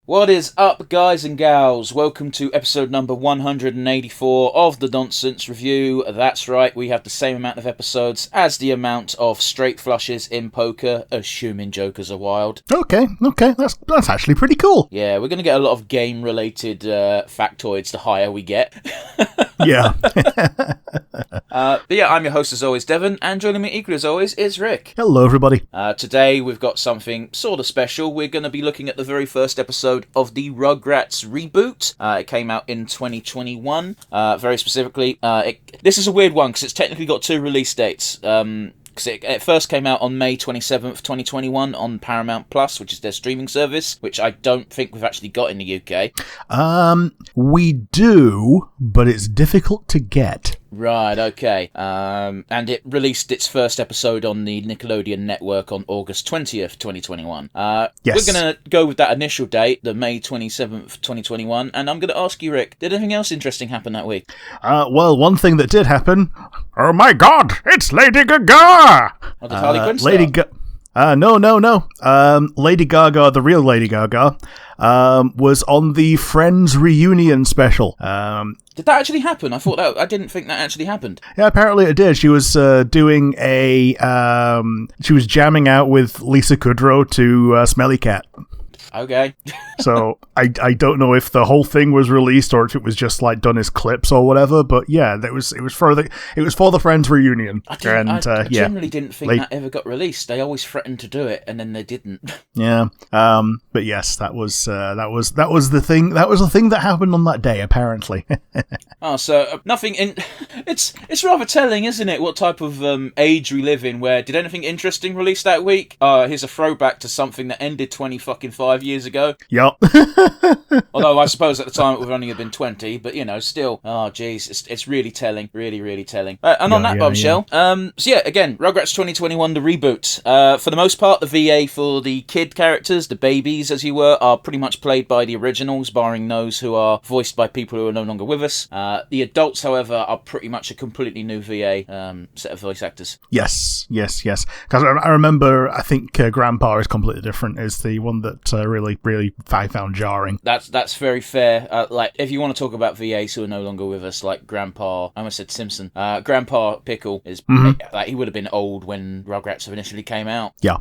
What is up, guys and gals? Welcome to episode number 184 of the Nonsense Review. That's right, we have the same amount of episodes as the amount of straight flushes in poker, assuming jokers are wild. Okay, that's actually pretty cool. Yeah, we're going to get a lot of game-related factoids the higher we get. Yeah. But yeah, I'm your host as always, Devon, and joining me equally as always is Rick. Hello, everybody. Today we've got something sort of special. We're going to be looking at the very first episode of the Rugrats Reboot. It came out in 2021. Very specifically, this is a weird one because it's technically got two release dates. Because it first came out on May 27th, 2021 on Paramount Plus, which is their streaming service, which I don't think we've actually got in the UK. We do, but it's difficult to get. Right, okay. And it released its first episode on the Nickelodeon network on August 20th, 2021. Yes. We're going to go with that initial date, the May 27th, 2021, and I'm going to ask you, Rick, did anything else interesting happen that week? Well, one thing that did happen... Oh my god, it's Lady Gaga! Oh, did Harley Quinn start? No. Lady Gaga, the real Lady Gaga, was on the Friends reunion special. Did that actually happen? I didn't think that actually happened. Yeah, apparently it did. She was doing she was jamming out with Lisa Kudrow to Smelly Cat. Okay. So I don't know if the whole thing was released or if it was just like done as clips or whatever, but yeah, it was for the Friends reunion. I generally didn't think that ever got released. They always threatened to do it and then they didn't. Yeah. But yes, that was the thing. That was the thing that happened on that day, apparently. Oh, so nothing in. It's rather telling, isn't it? What type of age we live in? Where did anything interesting release that week? Here's a throwback to something that ended 5 years ago. Yup. Although I suppose at the time it would only have been 20, but still. Oh, jeez, it's really telling, really telling. And on that bombshell, so yeah, again, Rugrats 2021, the reboot. For the most part, the VA for the kid characters, the babies, as you were, are pretty much played by the originals, barring those who are voiced by people who are no longer with us. The adults, however, are pretty much a completely new VA set of voice actors. Yes. Because I remember, I think Grandpa is completely different. Is the one that really I found jarring. That's very fair. Like, if you want to talk about VAs who are no longer with us, like Grandpa, I almost said Simpson. Grandpa Pickle is like he would have been old when Rugrats initially came out. Yeah.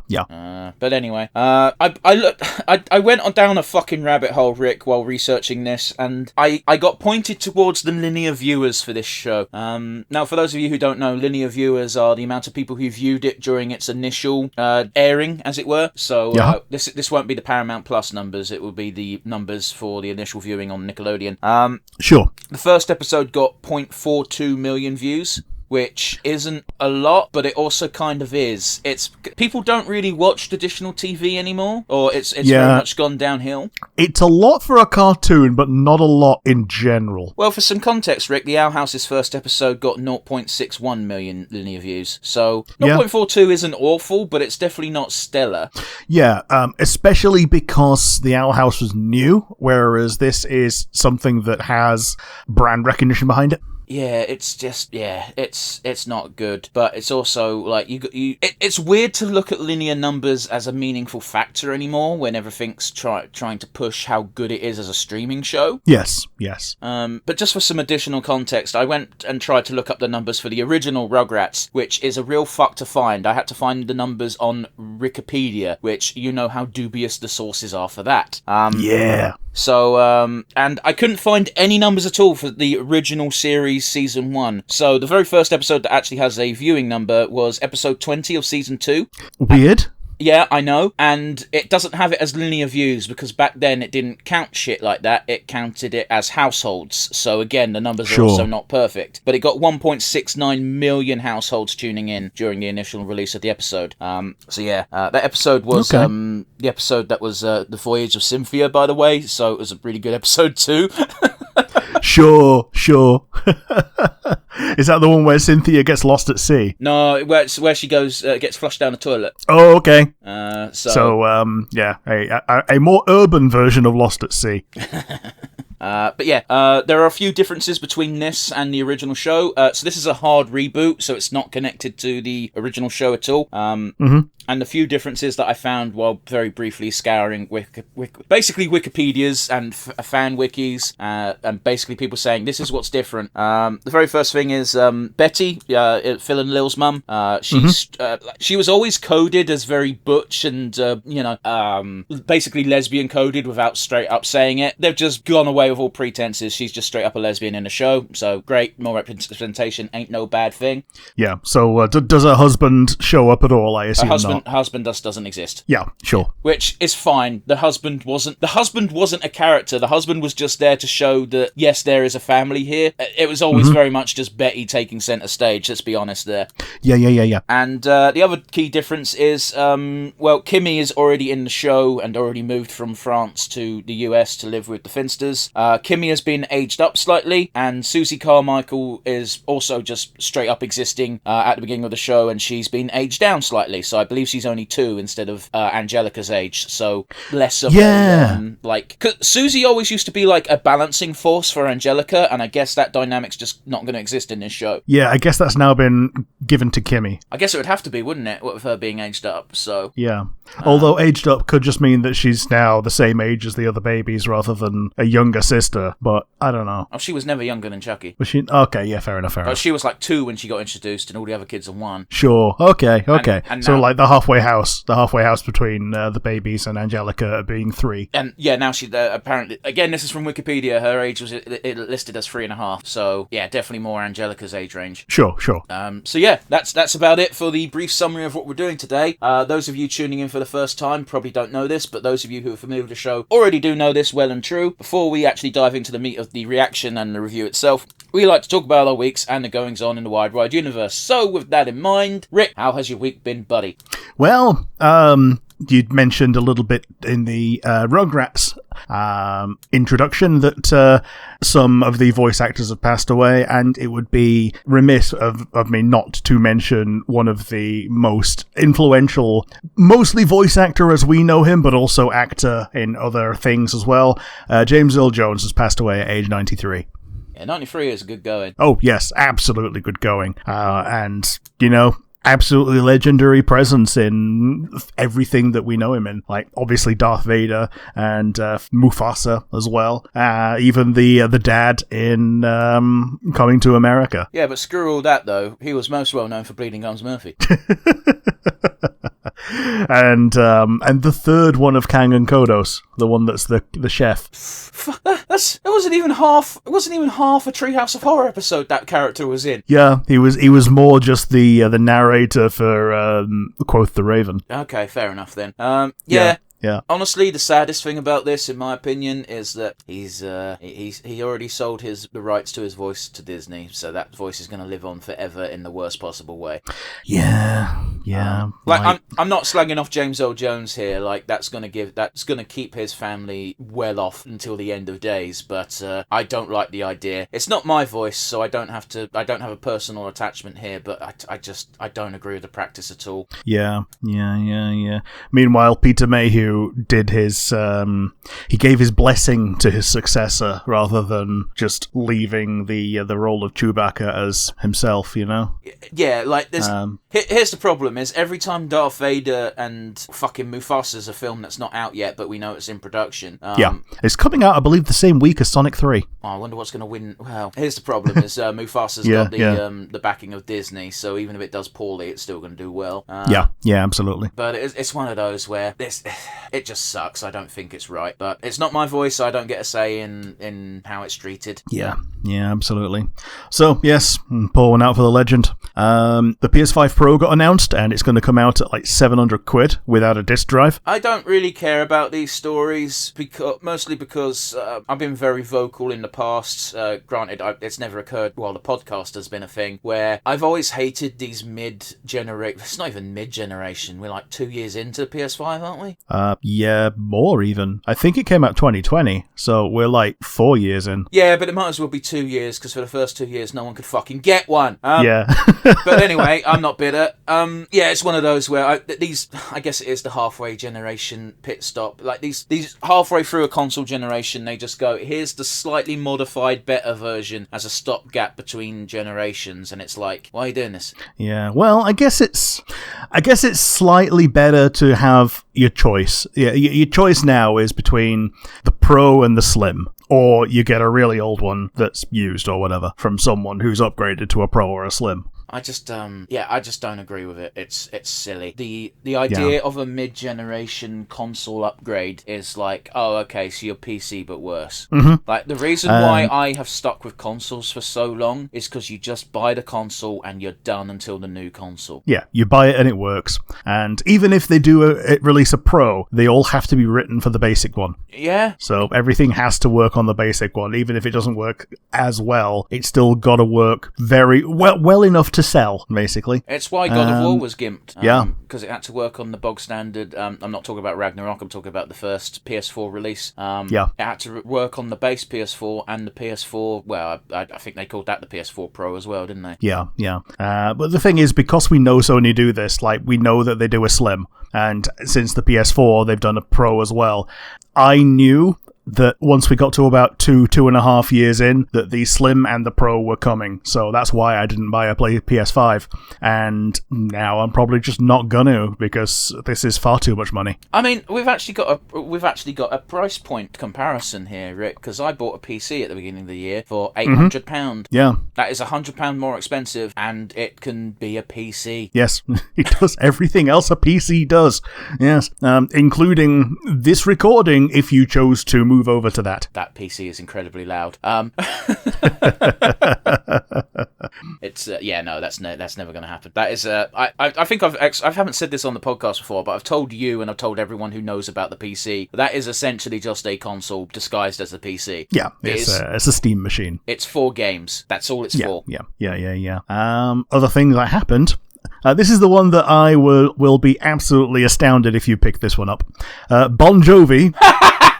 But anyway, I went down a fucking rabbit hole, Rick, while researching this, and I got pointed towards the linear viewers for this show. Now, for those of you who don't know, linear viewers are the amount of people who viewed it during its initial airing, as it were. So this won't be the Paramount Plus numbers, it will be the numbers for the initial viewing on Nickelodeon. Sure. The first episode got 0.42 million views, which isn't a lot, but it also kind of is. People don't really watch traditional TV anymore, or it's very much gone downhill. It's a lot for a cartoon, but not a lot in general. Well, for some context, Rick, the Owl House's first episode got 0.61 million linear views, so 0.42 isn't awful, but it's definitely not stellar. Yeah, especially because the Owl House was new, whereas this is something that has brand recognition behind it. Yeah, it's just, it's not good, but it's also, like, it's weird to look at linear numbers as a meaningful factor anymore when everything's trying to push how good it is as a streaming show. Yes. But just for some additional context, I went and tried to look up the numbers for the original Rugrats, which is a real fuck to find. I had to find the numbers on Wikipedia, which you know how dubious the sources are for that. Yeah. So, and I couldn't find any numbers at all for the original series season 1. So the very first episode that actually has a viewing number was episode 20 of season 2. Weird. Yeah, I know. And it doesn't have it as linear views because back then it didn't count shit like that. It counted it as households. So again, the numbers are also not perfect. But it got 1.69 million households tuning in during the initial release of the episode. That episode was the episode that was The Voyage of Cynthia, by the way. So it was a really good episode too. Sure. Is that the one where Cynthia gets lost at sea? No, where she goes, gets flushed down the toilet. Oh, okay. A more urban version of Lost at Sea. But yeah, there are a few differences between this and the original show. So this is a hard reboot, so it's not connected to the original show at all. And the few differences that I found while very briefly scouring basically Wikipedias and fan wikis, and basically people saying this is what's different. The very first thing is Betty, Phil and Lil's mum. She was always coded as very butch and basically lesbian coded without straight up saying it. They've just gone away with all pretenses. She's just straight up a lesbian in the show. So great, more representation ain't no bad thing. Yeah. So does her husband show up at all? I assume not. Husband doesn't exist. Yeah, sure. Which is fine. The husband wasn't a character. The husband was just there to show that yes, there is a family here. It was always very much just Betty taking center stage. Let's be honest there. Yeah. And the other key difference is Kimmy is already in the show and already moved from France to the US to live with the Finsters. Kimmy has been aged up slightly, and Susie Carmichael is also just straight up existing at the beginning of the show, and she's been aged down slightly. So I believe she's only 2 instead of Angelica's age, so less of cause Susie always used to be like a balancing force for Angelica, and I guess that dynamic's just not going to exist in this show. Yeah, I guess that's now been given to Kimmy. I guess it would have to be, wouldn't it, with her being aged up, so... Yeah. Although aged up could just mean that she's now the same age as the other babies rather than a younger sister, but I don't know. Oh, she was never younger than Chucky. Was she? Okay, yeah, fair enough. But she was like 2 when she got introduced, and all the other kids are 1. Sure, okay. And so now, like the halfway house between the babies and Angelica being 3. And yeah, now she apparently, again, this is from Wikipedia, her age was listed as 3.5, so yeah, definitely more Angelica's age range. Sure. So yeah, that's about it for the brief summary of what we're doing today. Those of you tuning in for the first time probably don't know this, but those of you who are familiar with the show already do know this well and true. Before we actually dive into the meat of the reaction and the review itself, we like to talk about our weeks and the goings-on in the wide universe. So with that in mind, Rick, how has your week been, buddy? Well, you'd mentioned a little bit in the Rugrats introduction that some of the voice actors have passed away, and it would be remiss of me not to mention one of the most influential, mostly voice actor as we know him, but also actor in other things as well. James Earl Jones has passed away at age 93. Yeah, 93 is good going. Oh, yes, absolutely good going. And, absolutely legendary presence in everything that we know him in. Like, obviously Darth Vader and Mufasa as well. Even the dad in Coming to America. Yeah, but screw all that, though. He was most well known for Bleeding Gums Murphy. And the third one of Kang and Kodos, the one that's the chef. It wasn't even half a Treehouse of Horror episode that character was in. Yeah, he was more just the narrator for Quoth the Raven. Okay, fair enough then. Yeah. Honestly, the saddest thing about this, in my opinion, is that he already sold the rights to his voice to Disney, so that voice is going to live on forever in the worst possible way. Yeah. I'm not slagging off James Earl Jones here. Like that's going to keep his family well off until the end of days. But I don't like the idea. It's not my voice, so I don't have a personal attachment here. But I don't agree with the practice at all. Yeah. Meanwhile, Peter Mayhew did his he gave his blessing to his successor rather than just leaving the role of Chewbacca as himself, Yeah, like there's here's the problem is every time Darth Vader and fucking Mufasa's a film that's not out yet but we know it's in production. It's coming out I believe the same week as Sonic 3. Oh, I wonder what's going to win. Well, here's the problem is Mufasa's got the backing of Disney, so even if it does poorly it's still going to do well. Yeah, absolutely. But it's one of those where it just sucks. I don't think it's right, but it's not my voice, so I don't get a say in how it's treated. Yeah, absolutely. So, yes, pour one out for the legend. The PS5 Pro got announced, and it's going to come out at like £700 without a disc drive. I don't really care about these stories, mostly because I've been very vocal in the past. Granted, it's never occurred while the podcast has been a thing, where I've always hated these mid-generation... It's not even mid-generation. We're like 2 years into the PS5, aren't we? Yeah, more even. I think it came out 2020, so we're like 4 years in. Yeah, but it might as well be 2 years, because for the first 2 years, no one could fucking get one. Yeah. But anyway, I'm not bitter. Yeah, it's one of those where I guess it is the halfway generation pit stop. Like these halfway through a console generation, they just go, here's the slightly modified, better version as a stopgap between generations, and it's like, why are you doing this? Yeah. Well, I guess it's slightly better to have your choice. Yeah, your choice now is between the Pro and the Slim, or you get a really old one that's used or whatever from someone who's upgraded to a Pro or a Slim. I just don't agree with it. It's silly. The idea of a mid-generation console upgrade is like, oh, okay, so you're PC but worse. Mm-hmm. Like, the reason why I have stuck with consoles for so long is because you just buy the console and you're done until the new console. Yeah, you buy it and it works. And even if they do release a Pro, they all have to be written for the basic one. Yeah. So everything has to work on the basic one. Even if it doesn't work as well, it's still got to work very well enough to sell, basically. It's why God of War was gimped. Yeah. Because it had to work on the bog standard. I'm not talking about Ragnarok, I'm talking about the first PS4 release. Yeah. It had to work on the base PS4 and the PS4, well, I think they called that the PS4 Pro as well, didn't they? Yeah. But the thing is, because we know Sony do this, like, we know that they do a Slim, and since the PS4, they've done a Pro as well. I knew that once we got to about 2.5 years in, that the Slim and the Pro were coming. So that's why I didn't buy a PS5. And now I'm probably just not gonna, because this is far too much money. I mean, we've actually got a price point comparison here, Rick, because I bought a PC at the beginning of the year for £800. Mm-hmm. Yeah. That is £100 more expensive, and it can be a PC. Yes, it does everything else a PC does. Yes, including this recording, if you chose to move over to that. That PC is incredibly loud. It's no, that's never going to happen. That is I think I haven't said this on the podcast before, but I've told you and I've told everyone who knows about the PC that is essentially just a console disguised as a PC. Yeah, it's a Steam machine. It's for games. That's all it's for. Yeah. Other things that happened. This is the one that I will be absolutely astounded if you pick this one up. Bon Jovi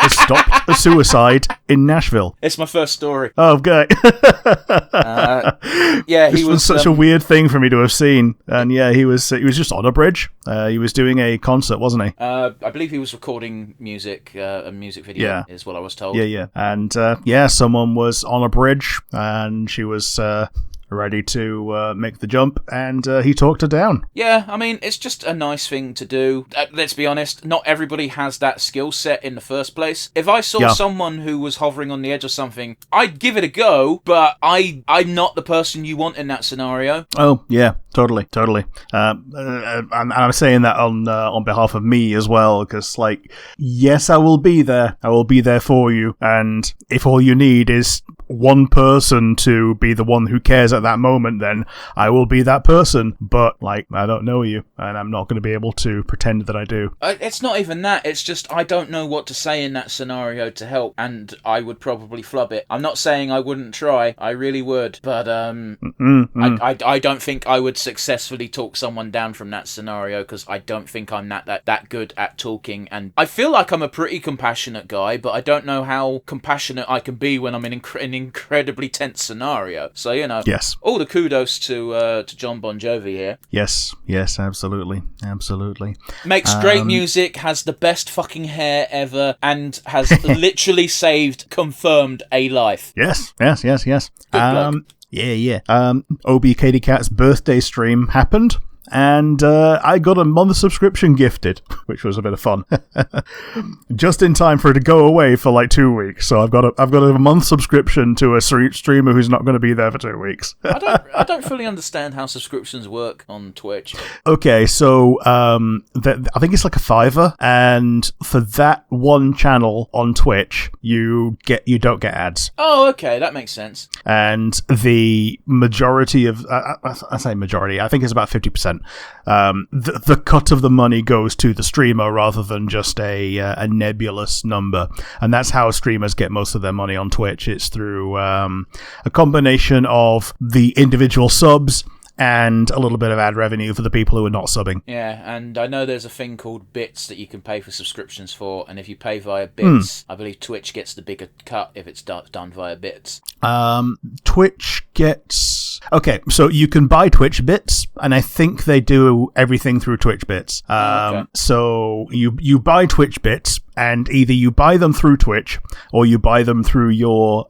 has stopped a suicide in Nashville. It's my first story. Oh, okay. Yeah, this was such a weird thing for me to have seen. And yeah, he was just on a bridge. He was doing a concert, wasn't he? I believe he was recording music, a music video, is what I was told. Yeah. And someone was on a bridge, and she was ready to make the jump, and he talked her down. Yeah, I mean, it's just a nice thing to do. Let's be honest, not everybody has that skill set in the first place. If I saw someone who was hovering on the edge of something, I'd give it a go, but I'm not the person you want in that scenario. Oh, yeah, totally. And I'm saying that on behalf of me as well, because, like, yes, I will be there. I will be there for you, and if all you need is one person to be the one who cares at that moment, then I will be that person. But, like, I don't know you, and I'm not going to be able to pretend that I do. It's not even that. It's just I don't know what to say in that scenario to help, and I would probably flub it. I'm not saying I wouldn't try. I really would. But I don't think I would successfully talk someone down from that scenario, because I don't think I'm that good at talking. And I feel like I'm a pretty compassionate guy, but I don't know how compassionate I can be when I'm in an incredibly tense scenario. So, you know, yes, all the kudos to John Bon Jovi here. Yes, absolutely. Makes great music, has the best fucking hair ever, and has literally confirmed a life. Yes. Good bloke. Yeah. OB Katie Cat's birthday stream happened, and I got a month subscription gifted, which was a bit of fun. Just in time for it to go away for like 2 weeks. So I've got a month subscription to a streamer who's not going to be there for 2 weeks. I don't fully understand how subscriptions work on Twitch. Okay, so I think it's like a $5, and for that one channel on Twitch, you don't get ads. Oh, okay, that makes sense. And the majority of I say majority, I think it's about 50%. The cut of the money goes to the streamer rather than just a nebulous number, and that's how streamers get most of their money on Twitch. It's through a combination of the individual subs and a little bit of ad revenue for the people who are not subbing. Yeah, and I know there's a thing called bits that you can pay for subscriptions for, and if you pay via bits, I believe Twitch gets the bigger cut if it's done via bits. Twitch gets... Okay, so you can buy Twitch bits, and I think they do everything through Twitch bits. Okay. So you buy Twitch bits, and either you buy them through Twitch, or you buy them through your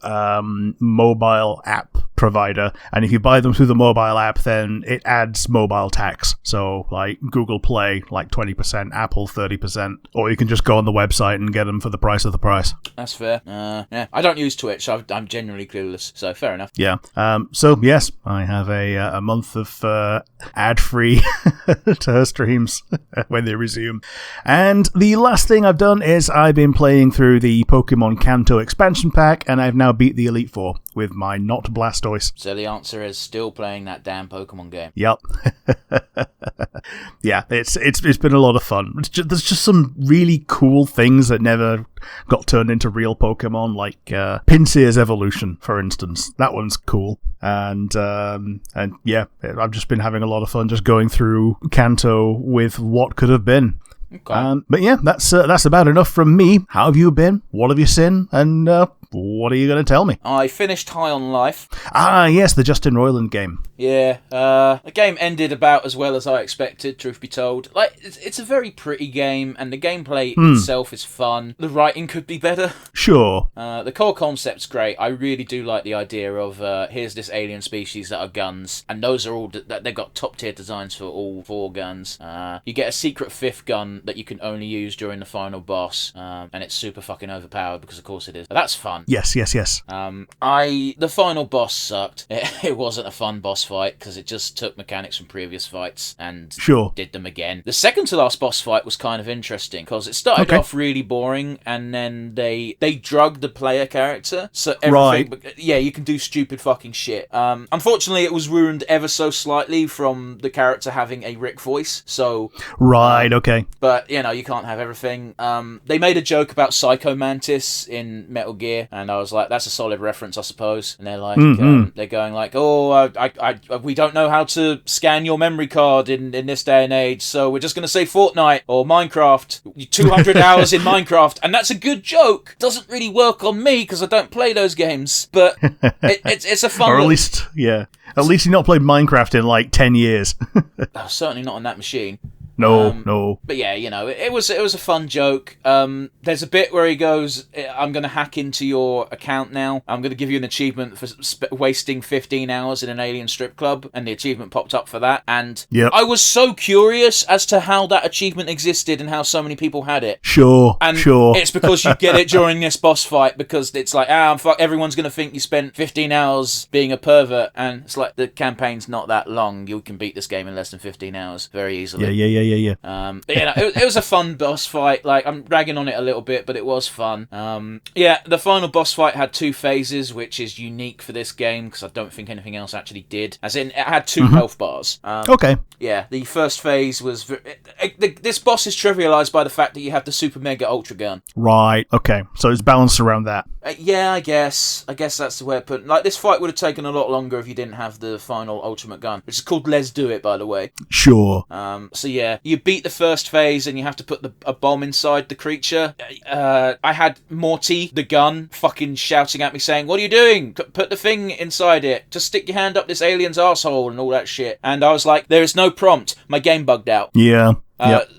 mobile app provider. And if you buy them through the mobile app, then it adds mobile tax. So, like, Google Play, like 20%, Apple 30%, or you can just go on the website and get them for the price of the price. That's fair. Yeah, I don't use Twitch. I'm genuinely clueless, so fair enough. Yeah. So, yes, I have a month of ad-free to her streams when they resume. And the last thing I've done is I've been playing through the Pokemon Kanto expansion pack, and I've now beat the Elite Four with my not Blastoise. So the answer is still playing that damn Pokemon game. Yep. Yeah, it's been a lot of fun. There's just some really cool things that never got turned into real Pokemon, like Pincere's evolution, for instance. That one's cool. And yeah, I've just been having a lot of fun just going through Kanto with what could have been. Okay. But yeah, that's about enough from me. How have you been? What have you seen? And what are you going to tell me? I finished High on Life. Ah, yes, the Justin Roiland game. Yeah, the game ended about as well as I expected, truth be told. Like, it's a very pretty game, and the gameplay itself is fun. The writing could be better. Sure. The core concept's great. I really do like the idea of, here's this alien species that are guns, and those are all, they've got top-tier designs for all 4 guns. You get a secret 5th gun that you can only use during the final boss, and it's super fucking overpowered, because of course it is. But that's fun. Yes. The final boss sucked. It wasn't a fun boss fight because it just took mechanics from previous fights and did them again. The second to last boss fight was kind of interesting because it started off really boring, and then they drugged the player character, so everything. Right. Yeah, you can do stupid fucking shit. Unfortunately, it was ruined ever so slightly from the character having a Rick voice. So okay. But you know, you can't have everything. They made a joke about Psycho Mantis in Metal Gear, and I was like, that's a solid reference, I suppose. And they're like, they're going like, oh, we don't know how to scan your memory card in this day and age, so we're just going to say Fortnite or Minecraft, 200 hours in Minecraft. And that's a good joke. Doesn't really work on me because I don't play those games, but it's a fun or at least you've not played Minecraft in like 10 years. Certainly not on that machine. No. But yeah, you know, it was a fun joke. There's a bit where he goes, I'm going to hack into your account now. I'm going to give you an achievement for wasting 15 hours in an alien strip club. And the achievement popped up for that. And I was so curious as to how that achievement existed and how so many people had it. Sure. It's because you get it during this boss fight, because it's like, fuck, everyone's going to think you spent 15 hours being a pervert. And it's like, the campaign's not that long. You can beat this game in less than 15 hours very easily. Yeah. But, you know, it was a fun boss fight. Like, I'm ragging on it a little bit, but it was fun. The final boss fight had 2 phases, which is unique for this game because I don't think anything else actually did. As in, it had 2 health bars. Okay. Yeah, the first phase was... this boss is trivialized by the fact that you have the Super Mega Ultra Gun. Right, okay. So it's balanced around that. Yeah, I guess that's the way to put it. Like, this fight would have taken a lot longer if you didn't have the final Ultimate Gun, which is called Let's Do It, by the way. Sure. So yeah, you beat the first phase and you have to put a bomb inside the creature. I had Morty, the gun, fucking shouting at me saying, what are you doing? Put the thing inside it. Just stick your hand up this alien's asshole and all that shit. And I was like, there is no prompt. My game bugged out. Yeah.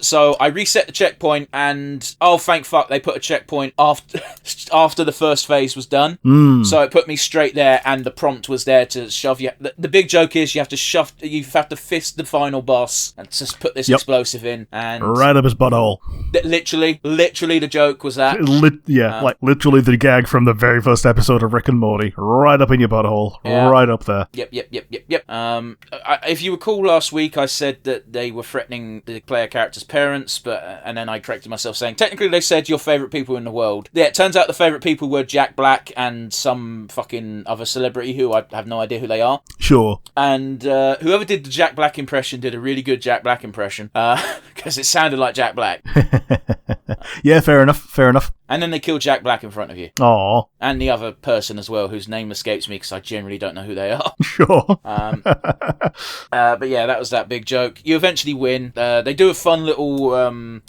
So I reset the checkpoint, and thank fuck, they put a checkpoint after the first phase was done. So it put me straight there, and the prompt was there to shove you. The big joke is you have to fist the final boss and just put this explosive in, and right up his butthole. Literally, the joke was that. Like literally the gag from the very first episode of Rick and Morty, right up in your butthole, right up there. Yep. If you recall last week, I said that they were threatening the player character's parents, and then I corrected myself saying technically they said your favourite people in the world. Yeah, it turns out the favourite people were Jack Black and some fucking other celebrity who I have no idea who they are. Sure. And whoever did the Jack Black impression did a really good Jack Black impression, because it sounded like Jack Black. Yeah, fair enough. And then they kill Jack Black in front of you. Aw. And the other person as well, whose name escapes me because I generally don't know who they are. Sure. But yeah, that was that big joke. You eventually win. They do a fun little...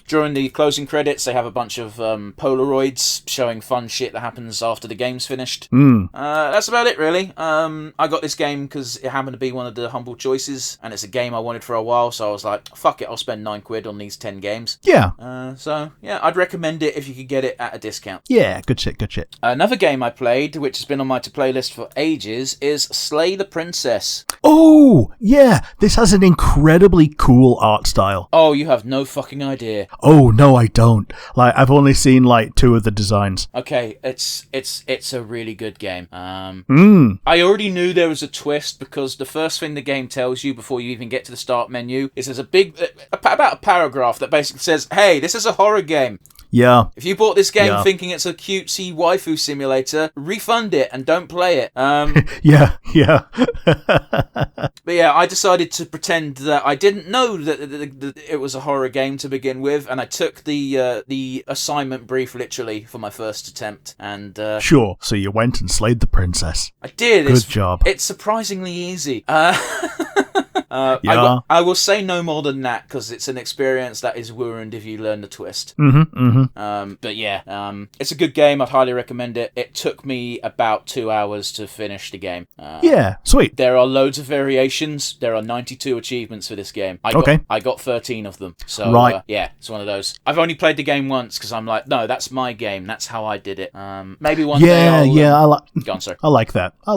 during the closing credits, they have a bunch of Polaroids showing fun shit that happens after the game's finished. That's about it, really. I got this game because it happened to be one of the humble choices, and it's a game I wanted for a while, so I was like, fuck it, I'll spend £9 on these 10 games. Yeah. So, yeah, I'd recommend it if you could get it at a discount. Yeah, good shit. Another game I played, which has been on my to-play list for ages, is Slay the Princess. Oh, yeah, this has an incredibly cool art style. Oh, you have no fucking idea. Oh, no, I don't. Like, I've only seen, like, 2 of the designs. Okay, it's a really good game. I already knew there was a twist because the first thing the game tells you before you even get to the start menu is there's a big, about a paragraph that basically says, hey, this is a horror game. Yeah. If you bought this game thinking it's a cutesy waifu simulator, refund it and don't play it. Yeah. But yeah, I decided to pretend that I didn't know that it was a horror game to begin with, and I took the assignment brief literally for my first attempt. And sure. So you went and slayed the princess. I did. Good job. It's surprisingly easy. Yeah. I will say no more than that because it's an experience that is ruined if you learn the twist. But yeah, it's a good game. I'd highly recommend it. It took me about 2 hours to finish the game. Yeah, sweet. There are loads of variations. There are 92 achievements for this game. I got 13 of them. So right. Yeah, it's one of those. I've only played the game once because I'm like, no, that's my game. That's how I did it. Maybe one day I'll... Go on, sorry. I like that. I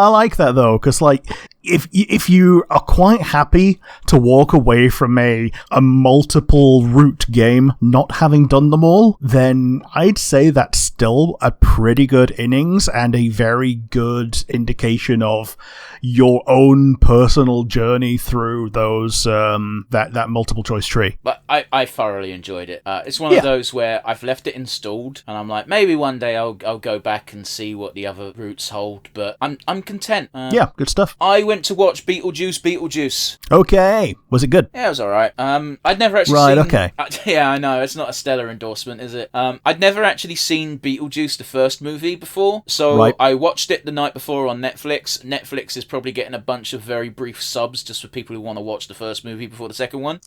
like that though, because like, if you are quite happy to walk away from a multiple route game not having done them all, then I'd say that's still a pretty good innings and a very good indication of your own personal journey through those that multiple choice tree. But I thoroughly enjoyed it. It's one of those where I've left it installed and I'm like, maybe one day I'll go back and see what the other routes hold, but I'm content. Yeah, good stuff. I went to watch Beetlejuice. Okay, was it good? Yeah, it was alright. I'd never actually seen... okay. Yeah, I know, it's not a stellar endorsement, is it? I'd never actually seen Beetlejuice, the first movie, before, so I watched it the night before on Netflix. Netflix is probably getting a bunch of very brief subs just for people who want to watch the first movie before the second one.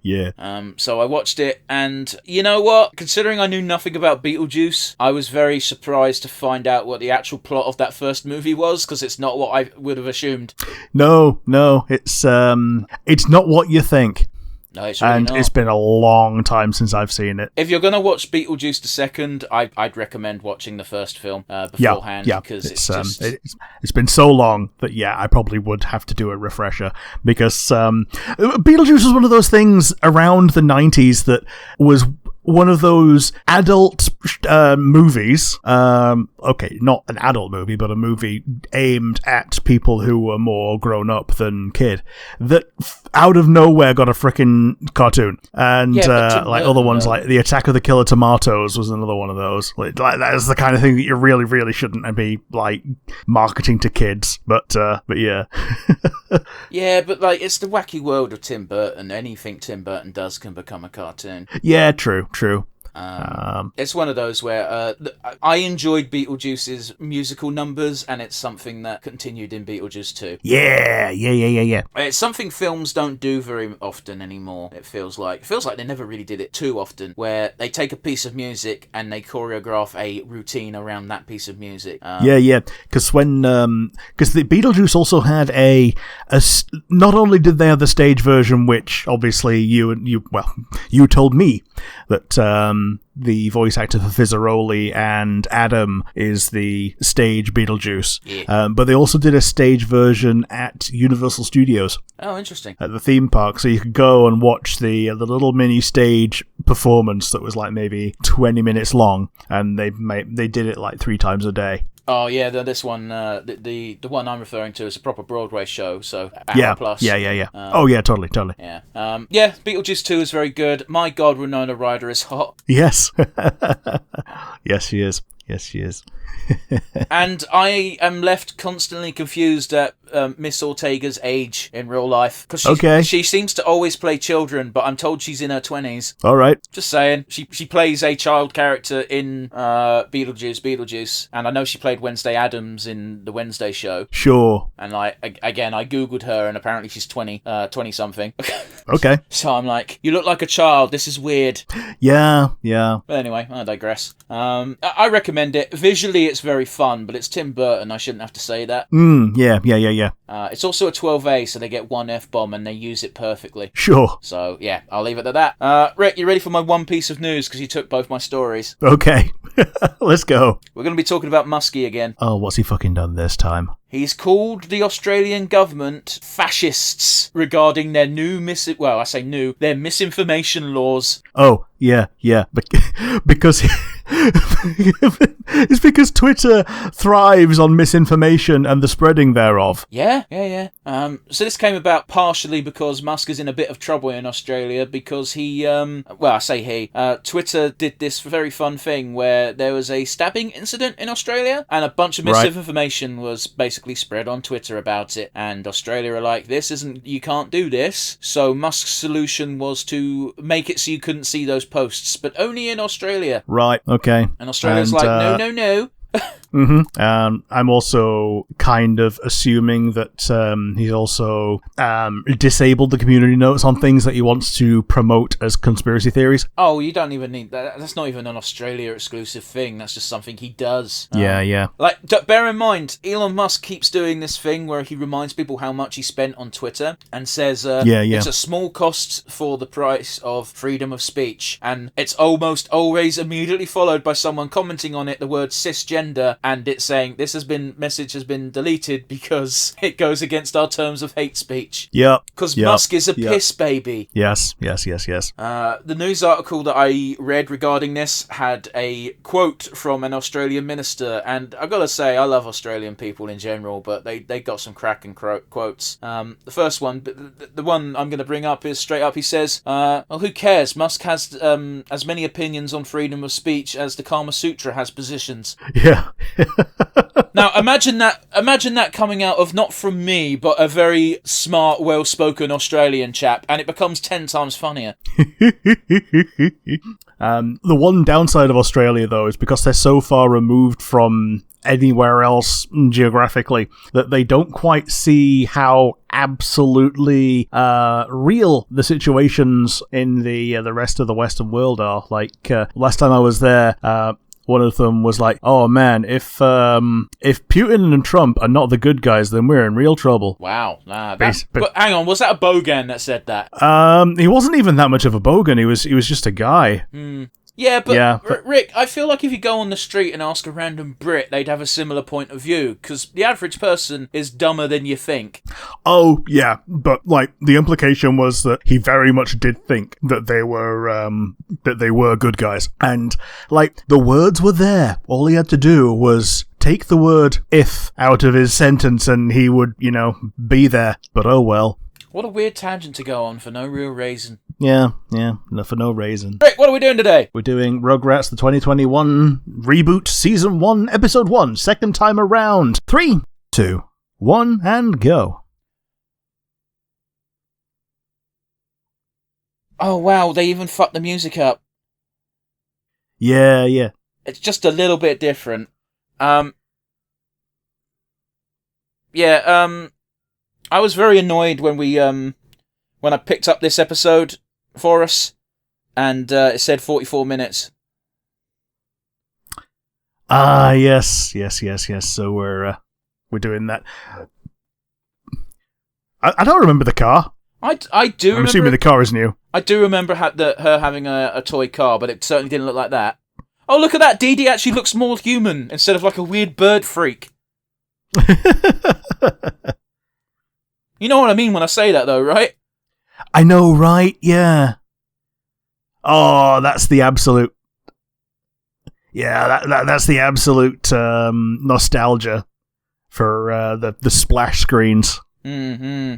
Yeah. So I watched it, and you know what? Considering I knew nothing about Beetlejuice, I was very surprised to find out what the actual plot of that first movie was, because it's not what I would have assumed. No, it's not what you think. No, it's really not. It's been a long time since I've seen it. If you're going to watch Beetlejuice the second, I'd recommend watching the first film beforehand. Yeah, because it's been so long that, I probably would have to do a refresher, because Beetlejuice was one of those things around the 90s that was one of those adult movies, okay, not an adult movie, but a movie aimed at people who were more grown up than kid, that out of nowhere got a frickin' cartoon. And like other ones, like The Attack of the Killer Tomatoes was another one of those. Like that's the kind of thing that you really, really shouldn't be like marketing to kids. But yeah. Yeah, but like it's the wacky world of Tim Burton. Anything Tim Burton does can become a cartoon. Yeah, true. It's one of those where I enjoyed Beetlejuice's musical numbers, and it's something that continued in Beetlejuice 2. Yeah. It's something films don't do very often anymore. It feels like they never really did it too often, where they take a piece of music and they choreograph a routine around that piece of music. Yeah. Because the Beetlejuice also had a not only did they have the stage version, which obviously you told me that the voice actor for Fizzaroli and Adam is the stage Beetlejuice. Yeah. But they also did a stage version at Universal Studios. Oh, interesting. At the theme park, so you could go and watch the little mini stage performance that was like maybe 20 minutes long, and they did it like 3 times a day. Oh yeah, this one, the one I'm referring to is a proper Broadway show, so yeah, plus. Yeah. Oh yeah, totally. Yeah, Beetlejuice 2 is very good. My God, Winona Ryder is hot. Yes, yes, she is. Yes, she is. And I am left constantly confused at Miss Ortega's age in real life. Because she seems to always play children, but I'm told she's in her 20s. All right. Just saying. She plays a child character in Beetlejuice. And I know she played Wednesday Addams in the Wednesday show. Sure. And again, I googled her and apparently she's 20-something. Okay. So I'm like, you look like a child. This is weird. Yeah. But anyway, I digress. I recommend it. Visually, it's very fun, but it's Tim Burton. I shouldn't have to say that. Yeah. It's also a 12A, so they get one F-bomb and they use it perfectly. Sure. So, yeah, I'll leave it at that. Rick, you ready for my one piece of news? Because you took both my stories. Okay. Let's go. We're going to be talking about Muskie again. Oh, what's he fucking done this time? He's called the Australian government fascists regarding their their misinformation laws. Oh, yeah. Because it's because Twitter thrives on misinformation and the spreading thereof. Yeah. So this came about partially because Musk is in a bit of trouble in Australia because Twitter did this very fun thing where there was a stabbing incident in Australia and a bunch of misinformation was basically spread on Twitter about it, and Australia are like, you can't do this. So Musk's solution was to make it so you couldn't see those posts, but only in Australia. Right, okay. And Australia's like, no. I'm also kind of assuming that he's also disabled the community notes on things that he wants to promote as conspiracy theories. Oh, you don't even need that. That's not even an Australia exclusive thing. That's just something he does. Yeah. Like, bear in mind, Elon Musk keeps doing this thing where he reminds people how much he spent on Twitter and says, it's a small cost for the price of freedom of speech. And it's almost always immediately followed by someone commenting on it the word cisgender, and it's saying this message has been deleted because it goes against our terms of hate speech. Yep. Because Musk is a piss baby. Yes. The news article that I read regarding this had a quote from an Australian minister, and I've got to say, I love Australian people in general, but they got some cracking quotes. The first one, the one I'm going to bring up is straight up, he says, who cares? Musk has as many opinions on freedom of speech as the Kama Sutra has positions. Yeah. Now, imagine that coming out of, not from me, but a very smart, well-spoken Australian chap, and it becomes 10 times funnier. The one downside of Australia, though, is because they're so far removed from anywhere else geographically that they don't quite see how absolutely real the situations in the rest of the Western world are. Like, last time I was there, one of them was like, "Oh man, if Putin and Trump are not the good guys, then we're in real trouble." Wow, but hang on, was that a bogan that said that? He wasn't even that much of a bogan. He was just a guy. Yeah, but Rick, I feel like if you go on the street and ask a random Brit, they'd have a similar point of view, because the average person is dumber than you think. Oh, yeah, but, like, the implication was that he very much did think that they were good guys. And, like, the words were there. All he had to do was take the word if out of his sentence and he would, be there. But oh well. What a weird tangent to go on for no real reason. Yeah, for no reason. Rick, what are we doing today? We're doing Rugrats, the 2021 Reboot, Season 1, Episode 1, second time around. 3, 2, 1, and go. Oh, wow, they even fucked the music up. Yeah. It's just a little bit different. I was very annoyed when I picked up this episode for us, and it said 44 minutes. Yes. So we're doing that. I don't remember the car. I do. I'm assuming the car is new. I do remember her having a toy car, but it certainly didn't look like that. Oh, look at that! Dee Dee actually looks more human instead of like a weird bird freak. You know what I mean when I say that, though, right? I know, right? Yeah. Oh, that's the absolute... Yeah, that's the absolute nostalgia for the splash screens. Mm-hmm.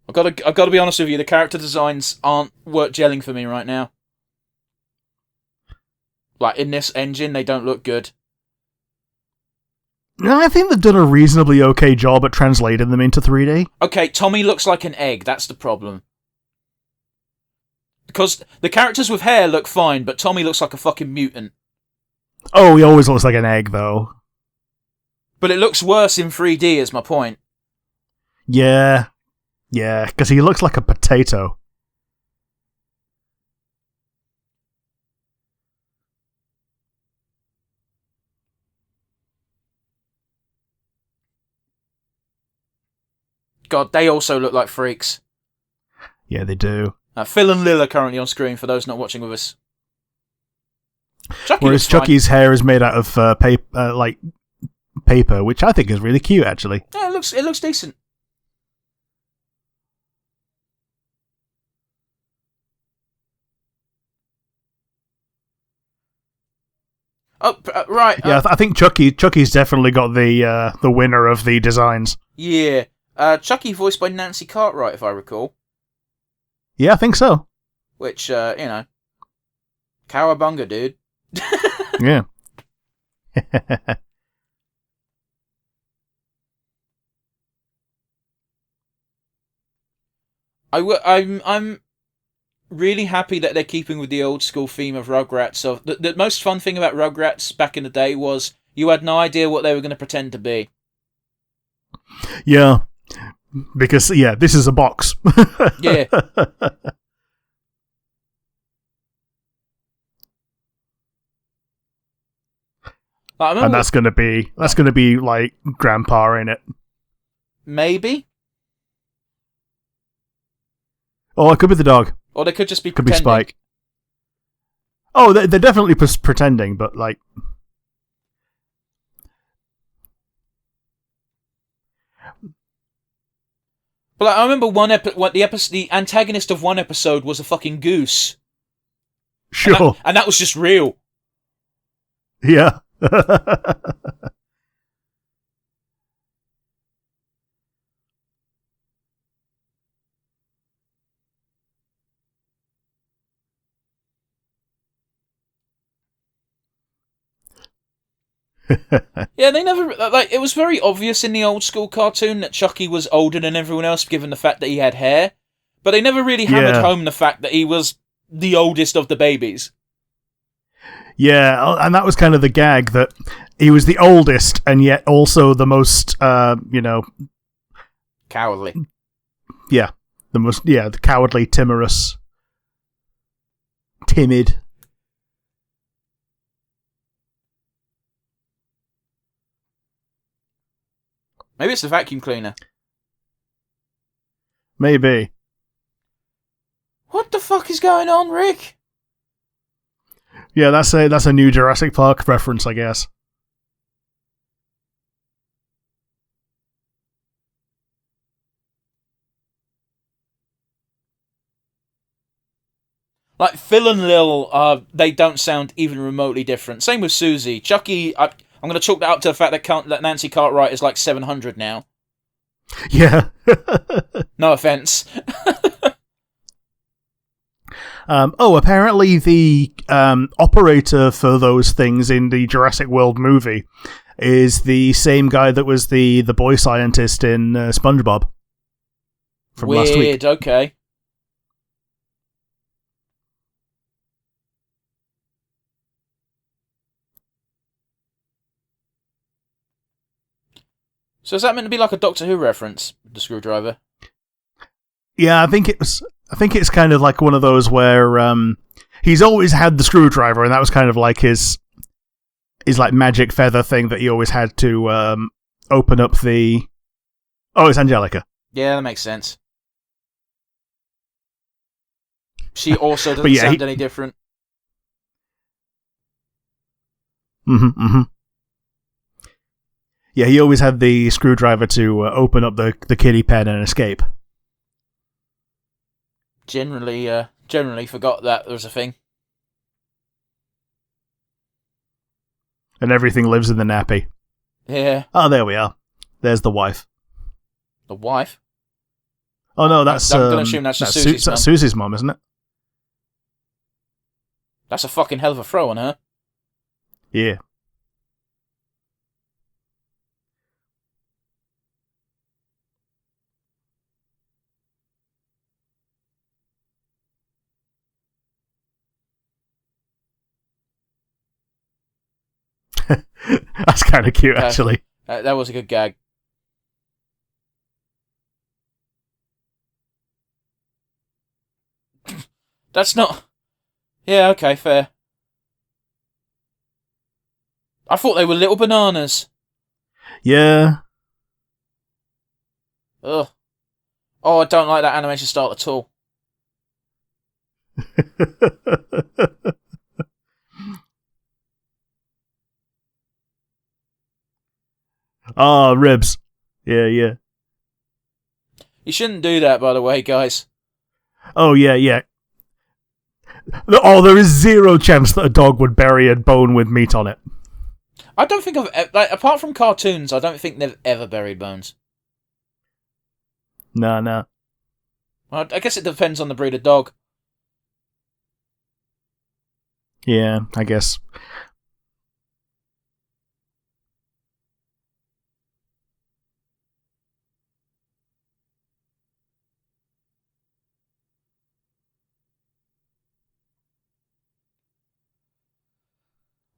I've got to be honest with you, the character designs aren't work gelling for me right now. Like, in this engine, they don't look good. I think they've done a reasonably okay job at translating them into 3D. Okay, Tommy looks like an egg. That's the problem. Because the characters with hair look fine, but Tommy looks like a fucking mutant. Oh, he always looks like an egg, though. But it looks worse in 3D, is my point. Yeah, because he looks like a potato. God, they also look like freaks. Yeah, they do. Phil and Lil are currently on screen for those not watching with us. Whereas Chucky's hair is made out of paper, which I think is really cute, actually. Yeah, it looks decent. Oh, right. Yeah, I think Chucky's definitely got the winner of the designs. Yeah. Chucky voiced by Nancy Cartwright, if I recall. Yeah, I think so. Which, cowabunga, dude. Yeah. I'm really happy that they're keeping with the old school theme of Rugrats. So the most fun thing about Rugrats back in the day was you had no idea what they were going to pretend to be. Yeah. Because, this is a box. Yeah. And that's gonna be like Grandpa in it. Maybe. Oh, it could be the dog. Or they could just be could pretending. Be Spike. Oh, they're definitely pretending, but like. But like, I remember the antagonist of one episode was a fucking goose. Sure. And that was just real. Yeah. Yeah, they never it was very obvious in the old school cartoon that Chucky was older than everyone else, given the fact that he had hair. But they never really hammered home the fact that he was the oldest of the babies. Yeah, and that was kind of the gag, that he was the oldest and yet also the most, cowardly. Yeah, the cowardly, timorous, timid. Maybe it's the vacuum cleaner. Maybe. What the fuck is going on, Rick? Yeah, that's a new Jurassic Park reference, I guess. Like, Phil and Lil, they don't sound even remotely different. Same with Susie. Chucky, I'm going to chalk that up to the fact that Nancy Cartwright is like 700 now. Yeah. No offense. Apparently the operator for those things in the Jurassic World movie is the same guy that was the boy scientist in SpongeBob from last week. Weird, okay. So is that meant to be like a Doctor Who reference, the screwdriver? Yeah, I think it's kind of like one of those where he's always had the screwdriver, and that was kind of like his like magic feather thing that he always had to open up the. Oh, it's Angelica. Yeah, that makes sense. She also doesn't sound any different. Mm-hmm. Yeah, he always had the screwdriver to open up the kiddie pen and escape. Generally forgot that there was a thing. And everything lives in the nappy. Yeah. Oh, there we are. There's the wife. The wife? Oh no, that's. I'm going to assume that's Susie's mum. That's Susie's mum, isn't it? That's a fucking hell of a throw on her. Yeah. That's kind of cute, actually. That was a good gag. That's not... Yeah, okay, fair. I thought they were little bananas. Yeah. Ugh. Oh, I don't like that animation style at all. Ah, ribs. Yeah. You shouldn't do that, by the way, guys. Oh, yeah. Oh, there is zero chance that a dog would bury a bone with meat on it. I don't think apart from cartoons, I don't think they've ever buried bones. No. Well, I guess it depends on the breed of dog. Yeah, I guess.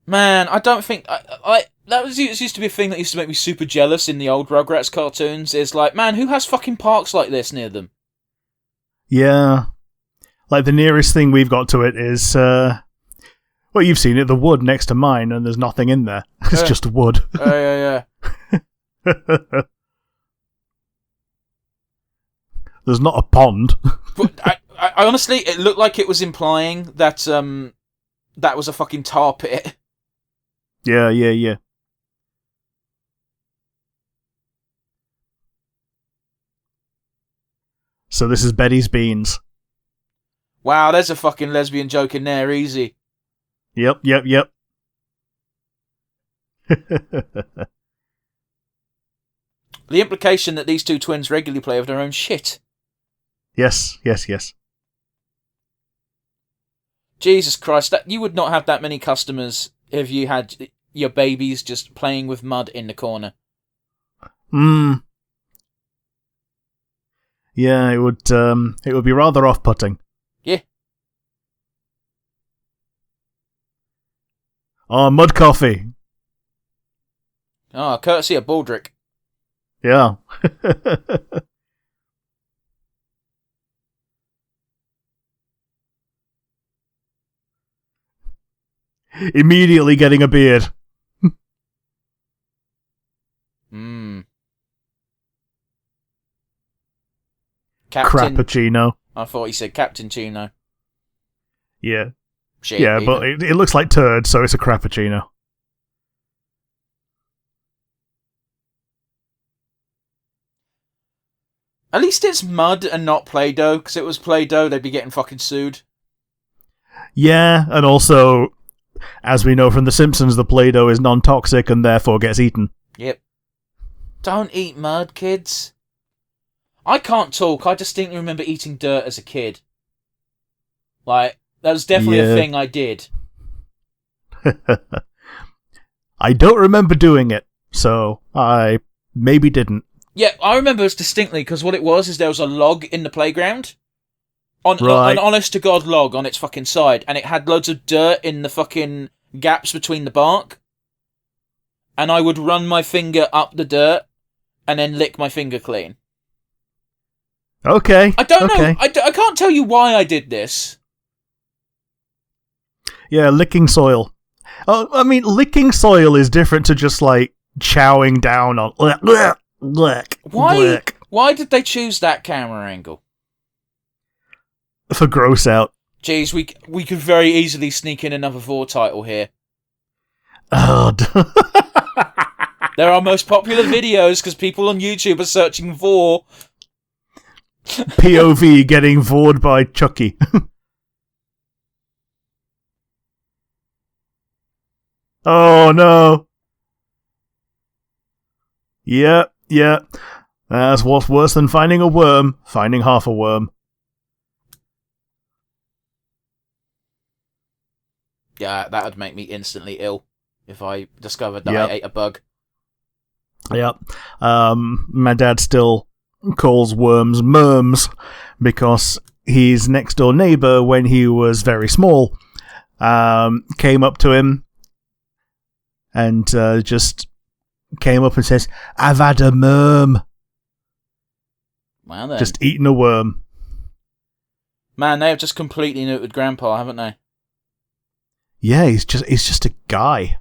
Man, I don't think that used to be a thing that used to make me super jealous in the old Rugrats cartoons. Is like, man, who has fucking parks like this near them? Yeah, like the nearest thing we've got to it is, well, you've seen it, the wood next to mine, and there's nothing in there. It's just wood. Yeah. There's not a pond. But I honestly, it looked like it was implying that that was a fucking tar pit. Yeah. So this is Betty's Beans. Wow, there's a fucking lesbian joke in there, easy. Yep. The implication that these two twins regularly play with their own shit. Yes. Jesus Christ, you would not have that many customers if you had your babies just playing with mud in the corner. Yeah, it would be rather off-putting. Yeah. Oh, mud coffee. Oh, courtesy of Baldrick. Yeah. Immediately getting a beard. Captain... Crappuccino. I thought he said Captain Chino. Yeah. Shit, yeah, even. But it looks like turd, so it's a crappuccino. At least it's mud and not Play-Doh, because if it was Play-Doh, they'd be getting fucking sued. Yeah, and also, as we know from The Simpsons, the Play-Doh is non-toxic and therefore gets eaten. Yep. Don't eat mud, kids. I can't talk. I distinctly remember eating dirt as a kid. Like, that was definitely a thing I did. I don't remember doing it, so I maybe didn't. Yeah, I remember this distinctly, because what it was is there was a log in the playground. An honest-to-God log on its fucking side, and it had loads of dirt in the fucking gaps between the bark. And I would run my finger up the dirt, and then lick my finger clean. Okay. I don't know. I can't tell you why I did this. Yeah, licking soil. Oh, I mean, licking soil is different to just, like, chowing down on... Why did they choose that camera angle? For gross out. Jeez, we could very easily sneak in another Vore title here. Oh, They're our most popular videos because people on YouTube are searching Vore. POV getting vored by Chucky. Oh no. Yeah. That's what's worse than finding a worm. Finding half a worm. Yeah, that would make me instantly ill if I discovered that I ate a bug. Yep. My dad still calls worms merms because his next door neighbour, when he was very small, came up to him and just came up and says, "I've had a worm." Wow, then. Just eating a worm. Man, they have just completely neutered Grandpa, haven't they? Yeah, he's just a guy.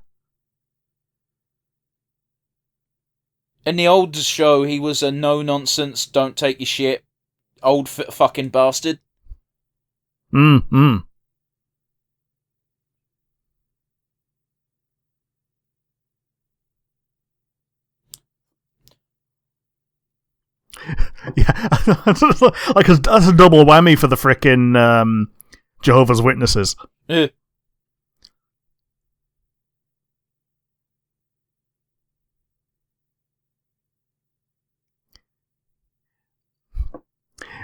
In the old show, he was a no-nonsense, don't take your shit, old fucking bastard. Mm. Yeah, like that's a double whammy for the frickin' Jehovah's Witnesses. Yeah.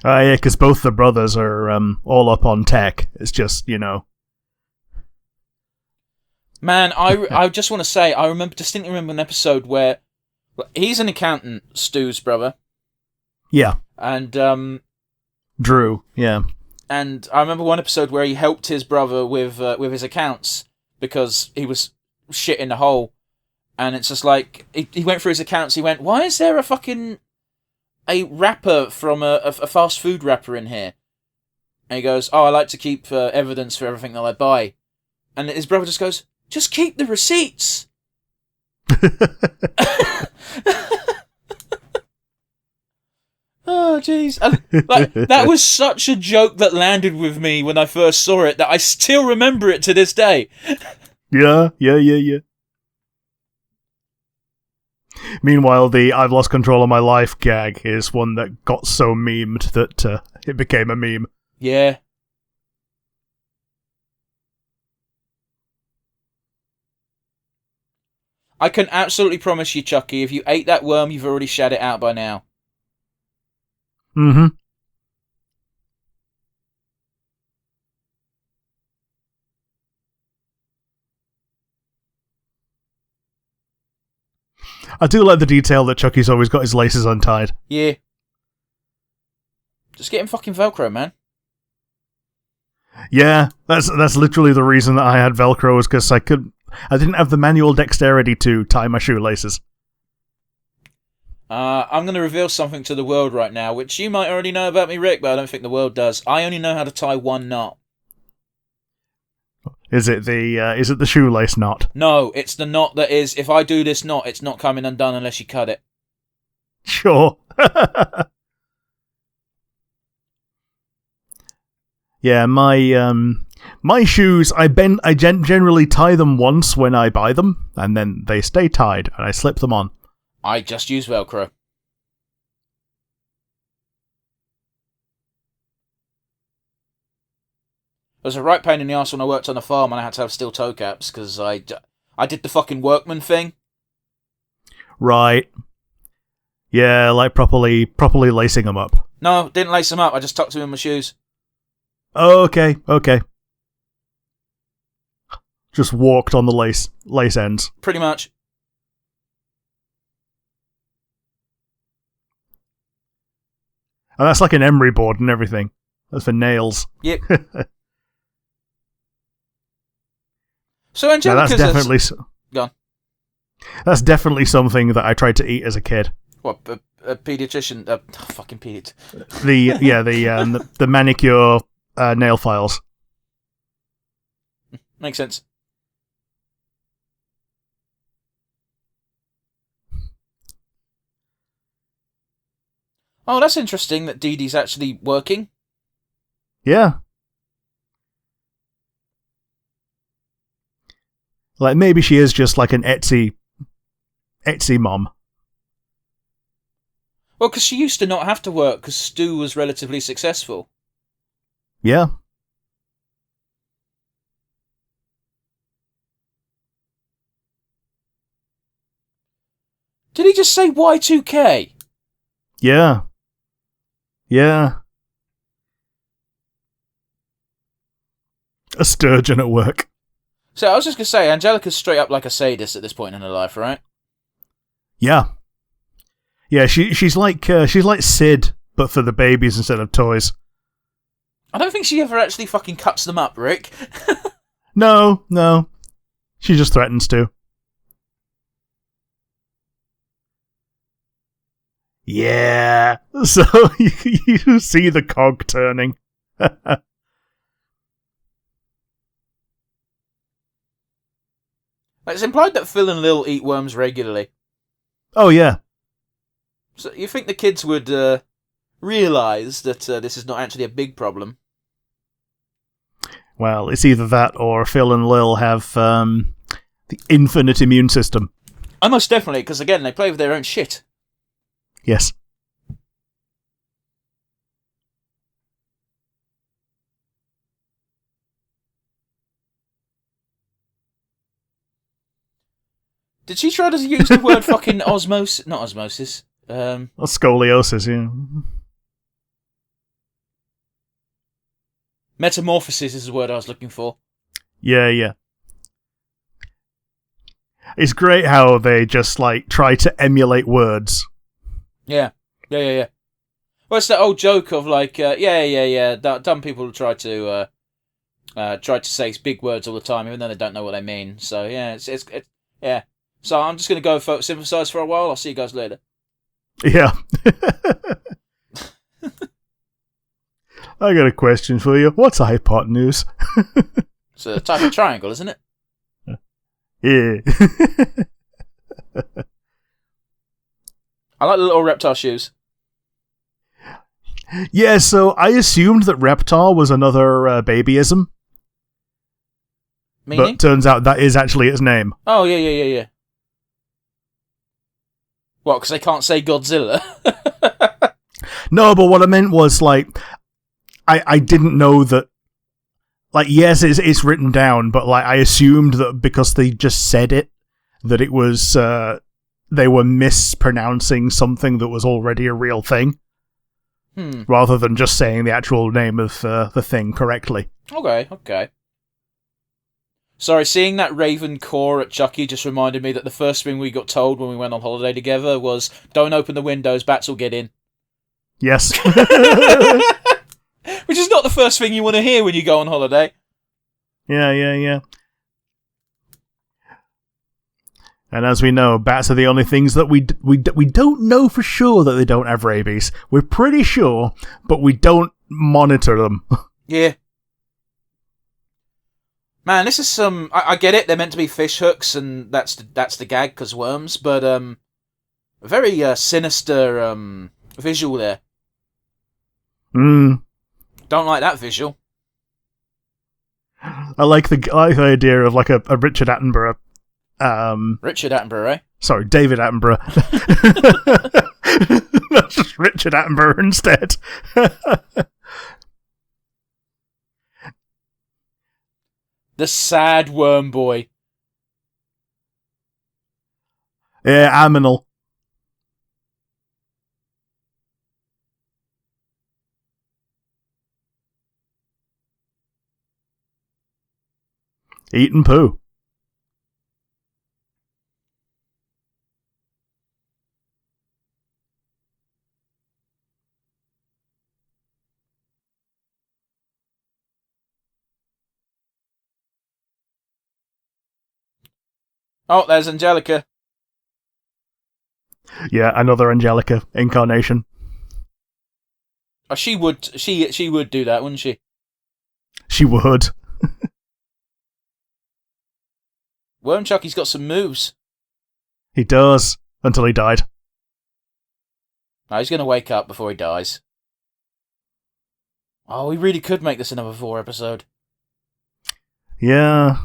Yeah, because both the brothers are all up on tech. It's just, Man, I just want to say, I distinctly remember an episode where he's an accountant, Stu's brother. Yeah. And Drew, yeah. And I remember one episode where he helped his brother with his accounts because he was shit in the hole. And it's just like, he went through his accounts, he went, why is there a wrapper from a fast food wrapper in here? And he goes, I like to keep evidence for everything that I buy. And his brother just goes, just keep the receipts. Oh, jeez. That was such a joke that landed with me when I first saw it that I still remember it to this day. Yeah. Meanwhile, the I've lost control of my life gag is one that got so memed that it became a meme. Yeah. I can absolutely promise you, Chucky, if you ate that worm, you've already shat it out by now. Mm-hmm. I do like the detail that Chucky's always got his laces untied. Yeah. Just get him fucking Velcro, man. Yeah, that's literally the reason that I had Velcro, was because I didn't have the manual dexterity to tie my shoelaces. I'm going to reveal something to the world right now, which you might already know about me, Rick, but I don't think the world does. I only know how to tie one knot. Is it the shoelace knot? No, it's the knot that is, if I do this knot, it's not coming undone unless you cut it. Sure. Yeah, my shoes, I generally tie them once when I buy them, and then they stay tied, and I slip them on. I just use Velcro. It was a right pain in the arse when I worked on a farm and I had to have steel toe caps because I did the fucking workman thing. Right. Yeah, like properly lacing them up. No, didn't lace them up. I just tucked them in my shoes. Oh, okay. Just walked on the lace ends. Pretty much. And that's like an emery board and everything. That's for nails. Yep. So Angelica's... Now that's definitely... Go on. That's definitely something that I tried to eat as a kid. What, a paediatrician? Fucking pediat. The manicure nail files. Makes sense. Oh, that's interesting that Dee Dee's actually working. Yeah. Like, maybe she is just like an Etsy mom. Well, because she used to not have to work because Stu was relatively successful. Yeah. Did he just say Y2K? Yeah. A sturgeon at work. So I was just going to say, Angelica's straight up like a sadist at this point in her life, right? Yeah. Yeah, she's like Sid, but for the babies instead of toys. I don't think she ever actually fucking cuts them up, Rick. No. She just threatens to. Yeah. So you see the cog turning. It's implied that Phil and Lil eat worms regularly. Oh, yeah. So you think the kids would realise that this is not actually a big problem? Well, it's either that or Phil and Lil have the infinite immune system. Oh, most definitely, because again, they play with their own shit. Yes. Did she try to use the word fucking osmosis? Not osmosis. Or scoliosis, yeah. Metamorphosis is the word I was looking for. Yeah. It's great how they just, try to emulate words. Yeah. Well, it's that old joke of, dumb people try to say big words all the time, even though they don't know what they mean. So, yeah, it's yeah. So I'm just going to go photosynthesize for a while. I'll see you guys later. Yeah. I got a question for you. What's a hypotenuse? It's a type of triangle, isn't it? Yeah. I like the little reptile shoes. Yeah, so I assumed that reptile was another babyism. Meaning? But turns out that is actually its name. Oh, yeah. What, because they can't say Godzilla? No, but what I meant was, I didn't know that, yes, it's written down, but, I assumed that because they just said it, that it was, they were mispronouncing something that was already a real thing. Rather than just saying the actual name of the thing correctly. Okay. Sorry, seeing that Raven core at Chucky just reminded me that the first thing we got told when we went on holiday together was, don't open the windows, bats will get in. Yes. Which is not the first thing you want to hear when you go on holiday. Yeah. And as we know, bats are the only things that we don't know for sure that they don't have rabies. We're pretty sure, but we don't monitor them. Yeah. Man, this is some... I get it, they're meant to be fish hooks, and that's the gag, because worms, but a very sinister visual there. Don't like that visual. I like the idea of, a Richard Attenborough... Richard Attenborough, eh? Sorry, David Attenborough. That's just Richard Attenborough instead. The sad worm boy. Yeah, Aminal. Eating poo. Oh, there's Angelica. Yeah, another Angelica incarnation. Oh, she would do that, wouldn't she? She would. Worm Chucky's got some moves. He does, until he died. Oh, he's going to wake up before he dies. Oh, we really could make this another Vore episode. Yeah.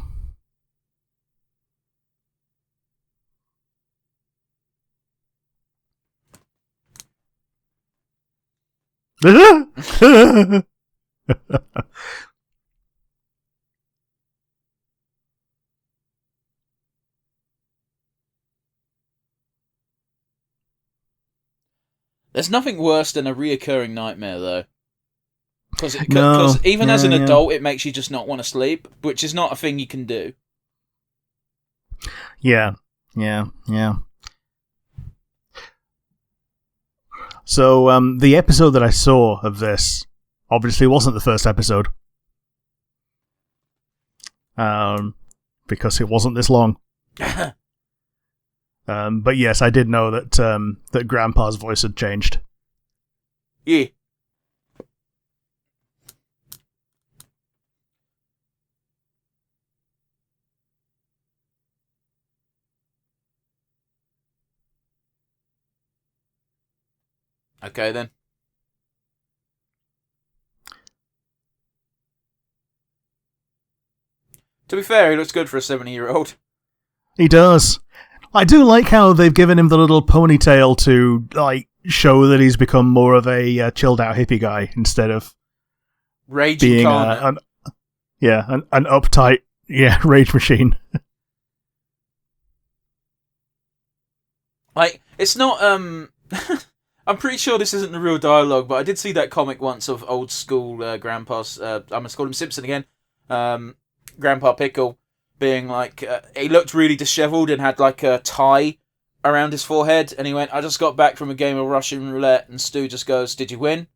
There's nothing worse than a reoccurring nightmare, though. Because even as an adult, it makes you just not want to sleep, which is not a thing you can do. Yeah. So, the episode that I saw of this obviously wasn't the first episode. Because it wasn't this long. But yes, I did know that that Grandpa's voice had changed. Yeah. Okay, then. To be fair, he looks good for a 70-year-old. He does. I do like how they've given him the little ponytail to like show that he's become more of a chilled out hippie guy instead of Rage being incarnate. an uptight rage machine. Like, it's not I'm pretty sure this isn't the real dialogue, but I did see that comic once of old school Grandpa's. I'm gonna call him Simpson again. Grandpa Pickle being like, he looked really dishevelled and had like a tie around his forehead, and he went, "I just got back from a game of Russian roulette," and Stu just goes, "Did you win?"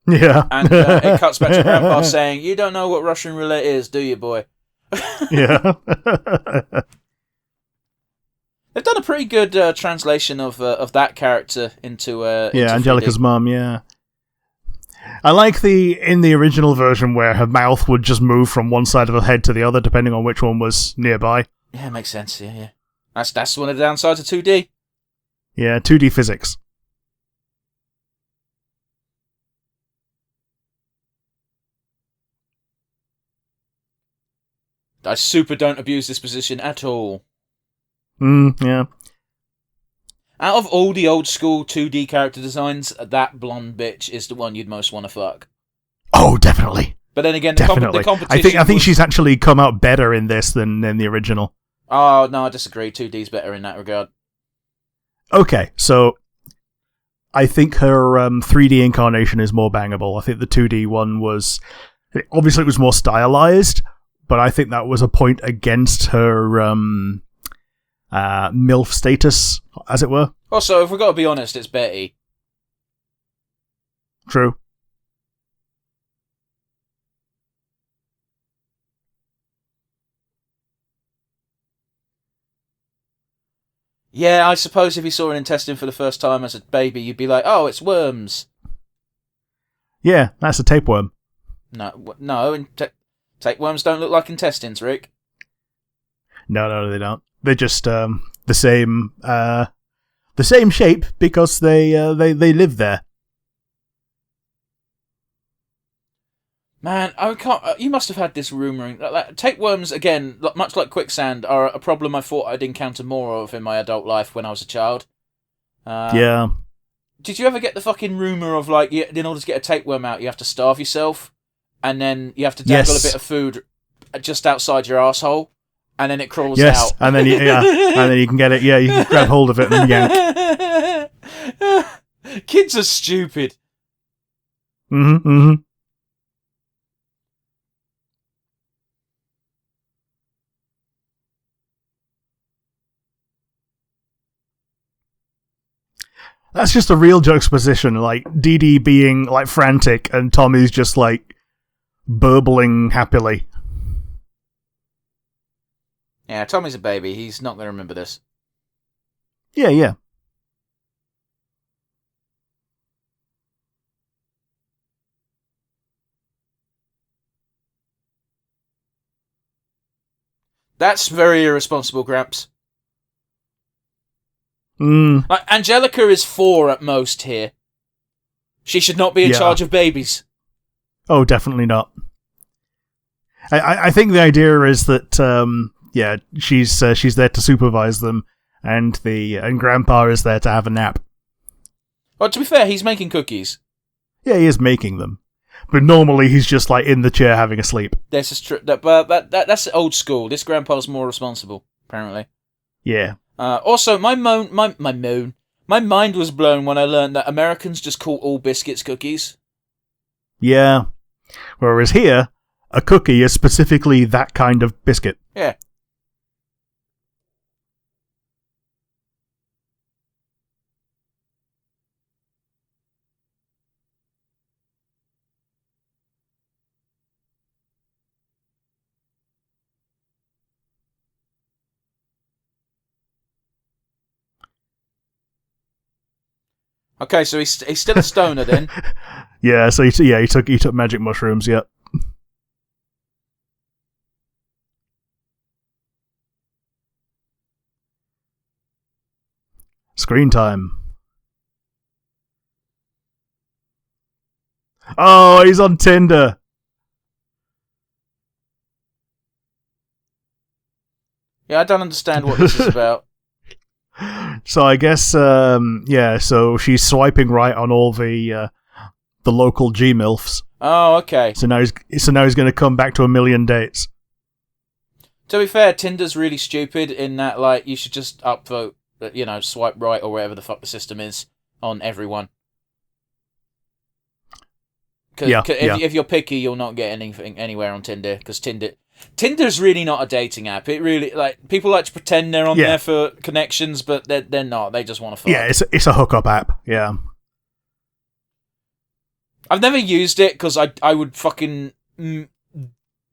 Yeah, and it cuts back to Grandpa saying, "You don't know what Russian roulette is, do you, boy?" Yeah. They've done a pretty good translation of that character into Angelica's 3D. mom. Yeah, I like in the original version where her mouth would just move from one side of her head to the other depending on which one was nearby. Yeah, it makes sense. Yeah. That's one of the downsides of 2D. Yeah, 2D physics. I super don't abuse this position at all. Yeah. Out of all the old school 2D character designs, that blonde bitch is the one you'd most want to fuck. Oh, definitely. But then again, definitely. The competition. I think she's actually come out better in this than in the original. Oh no, I disagree. 2D's better in that regard. Okay, so I think her 3D incarnation is more bangable. I think the 2D one was obviously it was more stylized, but I think that was a point against her MILF status, as it were. Also, if we've got to be honest, it's Betty. True. Yeah, I suppose if you saw an intestine for the first time as a baby, you'd be like, "Oh, it's worms." Yeah, that's a tapeworm. No, tapeworms don't look like intestines, Rick. No, they don't. They're just the same shape because they live there. Man, I can't. You must have had this rumouring. Tapeworms, again, much like quicksand, are a problem I thought I'd encounter more of in my adult life when I was a child. Yeah. Did you ever get the fucking rumour of, like, in order to get a tapeworm out, you have to starve yourself, and then you have to dangle a bit of food just outside your asshole, and then it crawls out? Yes, and then you can get it. Yeah, you can grab hold of it and yank. Kids are stupid. Mm-hmm. That's just a real juxtaposition, like Dee Dee being like frantic and Tommy's just like burbling happily. Yeah, Tommy's a baby. He's not going to remember this. Yeah. That's very irresponsible, Gramps. Mm. Angelica is 4 at most here. She should not be in charge of babies. Oh, definitely not. I think the idea is that she's there to supervise them, and Grandpa is there to have a nap. Well, to be fair, he's making cookies. Yeah, he is making them, but normally he's just like in the chair having a sleep. This is true, but that's old school. This Grandpa's more responsible, apparently. Yeah. Also, my mind was blown when I learned that Americans just call all biscuits cookies. Yeah. Whereas here, a cookie is specifically that kind of biscuit. Yeah. Okay, so he's still a stoner then. Yeah, so he took magic mushrooms. Yep. Screen time. Oh, he's on Tinder. Yeah, I don't understand what this is about. So I guess, so she's swiping right on all the local G-MILFs. Oh, okay. So now he's going to come back to 1 million dates. To be fair, Tinder's really stupid in that, like, you should just upvote, swipe right or whatever the fuck the system is on everyone. If you're picky, you'll not get anything anywhere on Tinder, because Tinder's really not a dating app. It really, like, people like to pretend they're on there for connections, but they're not. They just want to fuck. Yeah, it's a hookup app. Yeah. I've never used it because I would fucking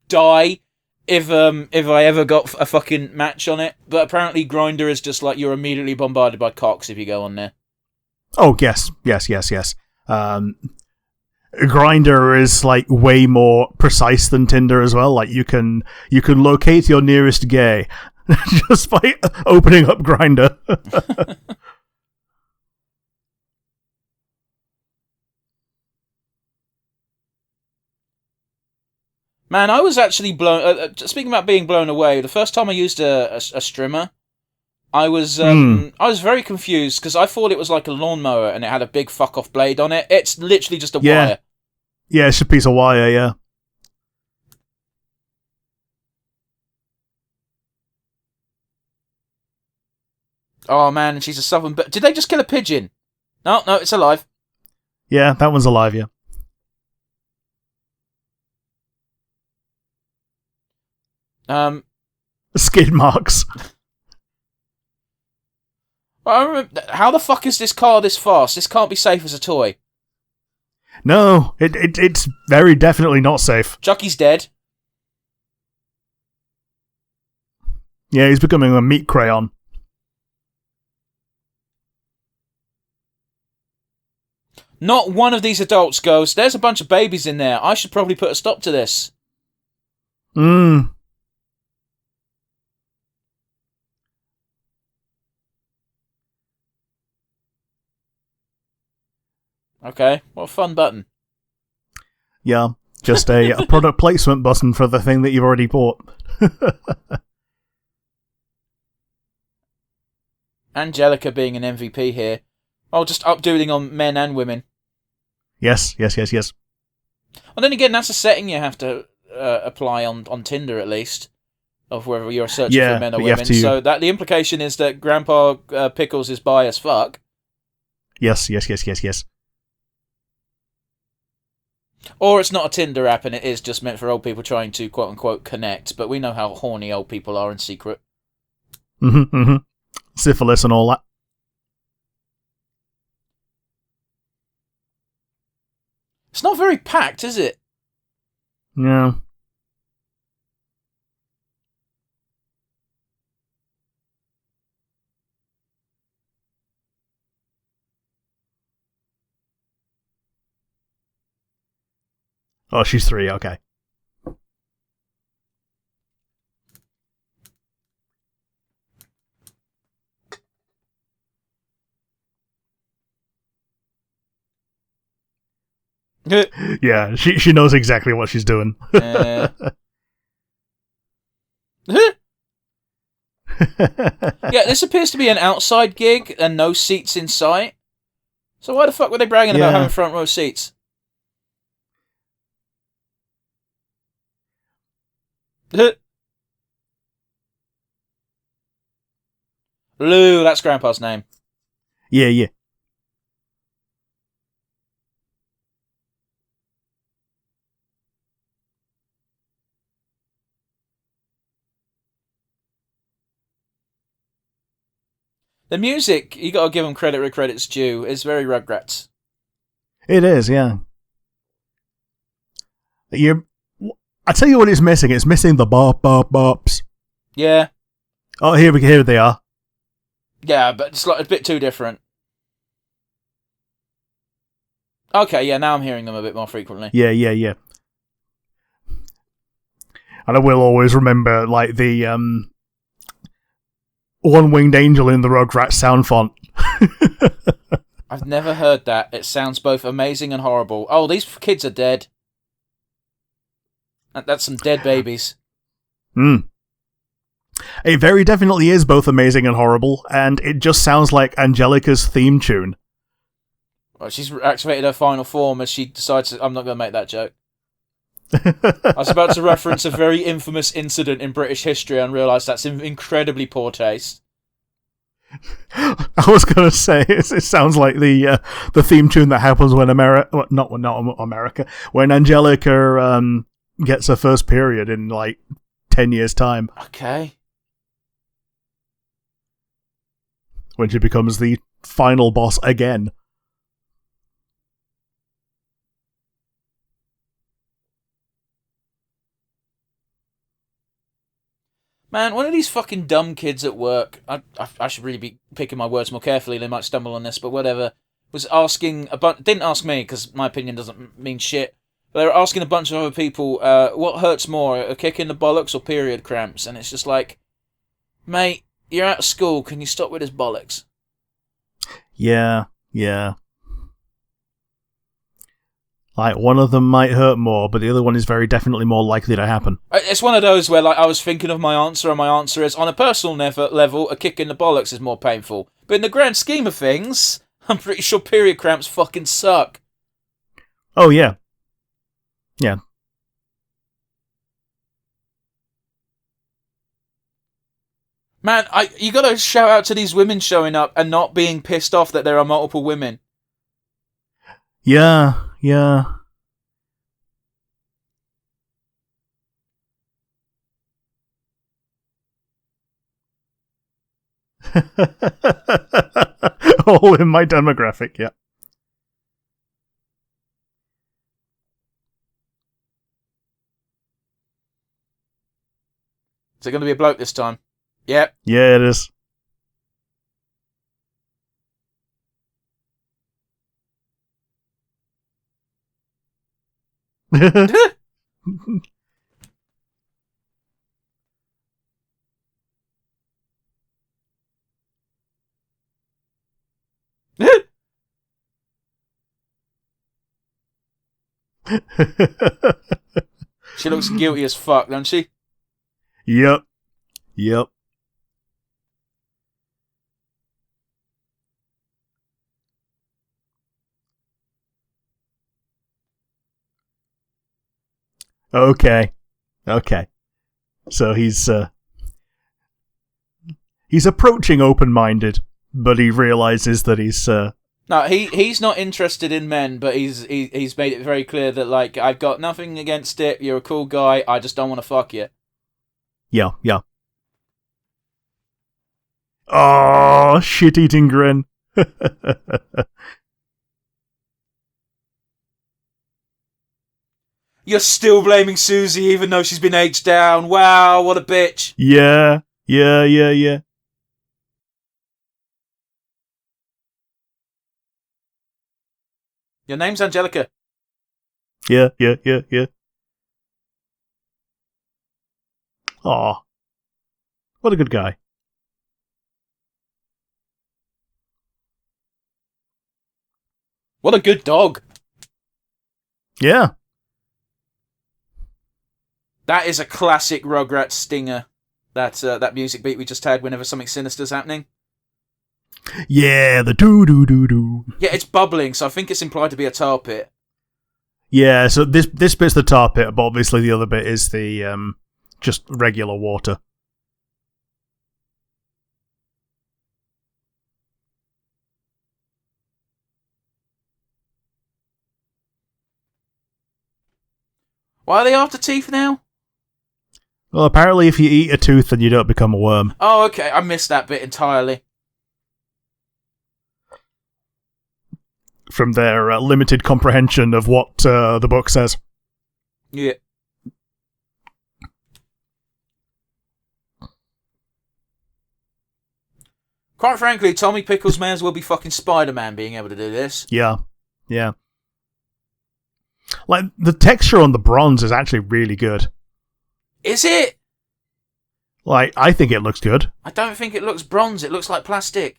die if I ever got a fucking match on it. But apparently Grindr is just like you're immediately bombarded by cocks if you go on there. Oh yes. Grindr is like way more precise than Tinder as well. Like you can locate your nearest gay just by opening up Grindr. Man, I was actually blown. Speaking about being blown away, the first time I used a strimmer, I was very confused because I thought it was like a lawnmower and it had a big fuck off blade on it. It's literally just a wire. Yeah, it's a piece of wire. Yeah. Oh man, she's a southern. But did they just kill a pigeon? No, it's alive. Yeah, that one's alive. Yeah. Skid marks. I remember, how the fuck is this car this fast? This can't be safe as a toy. No, it's very definitely not safe. Chucky's dead. Yeah, he's becoming a meat crayon. Not one of these adults goes, there's a bunch of babies in there. I should probably put a stop to this. Okay, what a fun button. Yeah, just a product placement button for the thing that you've already bought. Angelica being an MVP here. Oh, just updoing on men and women. Yes. Well, then again, that's a setting you have to apply on Tinder, at least, of whether you're searching for men or women. So that the implication is that Grandpa Pickles is bi as fuck. Yes. Or it's not a Tinder app and it is just meant for old people trying to quote-unquote connect, but we know how horny old people are in secret. Syphilis and all that. It's not very packed, is it? No. Oh, she's 3, okay. Yeah, she knows exactly what she's doing. Yeah, this appears to be an outside gig and no seats in sight. So why the fuck were they bragging about having front row seats? Lou, that's Grandpa's name. Yeah. The music, you gotta give them credit where credit's due, is very Rugrats. It is, yeah. I tell you what it's missing. It's missing the bop bop bops. Yeah. Oh, here they are. Yeah, but it's like a bit too different. Okay, yeah, now I'm hearing them a bit more frequently. Yeah. And I will always remember, like, the one-winged angel in the Rugrats sound font. I've never heard that. It sounds both amazing and horrible. Oh, these kids are dead. That's some dead babies. It very definitely is both amazing and horrible, and it just sounds like Angelica's theme tune. Well, she's activated her final form as she decides I'm not going to make that joke. I was about to reference a very infamous incident in British history and realised that's in incredibly poor taste. I was going to say, it sounds like the theme tune that happens when not America, when Angelica gets her first period in like 10 years' time. Okay. When she becomes the final boss again. Man, one of these fucking dumb kids at work, I should really be picking my words more carefully, they might stumble on this, but whatever, was asking, didn't ask me, because my opinion doesn't mean shit, but they were asking a bunch of other people, what hurts more, a kick in the bollocks or period cramps? And it's just like, mate, you're out of school, can you stop with his bollocks? Yeah. Like, one of them might hurt more, but the other one is very definitely more likely to happen. It's one of those where, like, I was thinking of my answer, and my answer is, on a personal level, a kick in the bollocks is more painful. But in the grand scheme of things, I'm pretty sure period cramps fucking suck. Oh, yeah. Yeah. Man, you gotta shout out to these women showing up and not being pissed off that there are multiple women. Yeah. All in my demographic, yeah. Is it going to be a bloke this time? Yep. Yeah, it is. She looks guilty as fuck, doesn't she? Yep. Okay. So he's approaching open-minded, but he realizes that he's No, he's not interested in men, but he's made it very clear that, like, I've got nothing against it. You're a cool guy. I just don't want to fuck you. Yeah. Oh, shit-eating grin. You're still blaming Susie even though she's been aged down. Wow, what a bitch. Yeah. Your name's Angelica. Yeah. Aw. What a good guy. What a good dog. Yeah. That is a classic Rugrats stinger. That music beat we just had whenever something sinister's happening. Yeah, the doo-doo-doo-doo. Yeah, it's bubbling, so I think it's implied to be a tar pit. Yeah, so this bit's the tar pit, but obviously the other bit is the just regular water. Why are they after teeth now? Well, apparently if you eat a tooth, then you don't become a worm. Oh, okay, I missed that bit entirely. From their limited comprehension of what the book says. Yeah. Quite frankly, Tommy Pickles may as well be fucking Spider-Man being able to do this. Yeah. Like, the texture on the bronze is actually really good. Is it? Like, I think it looks good. I don't think it looks bronze. It looks like plastic.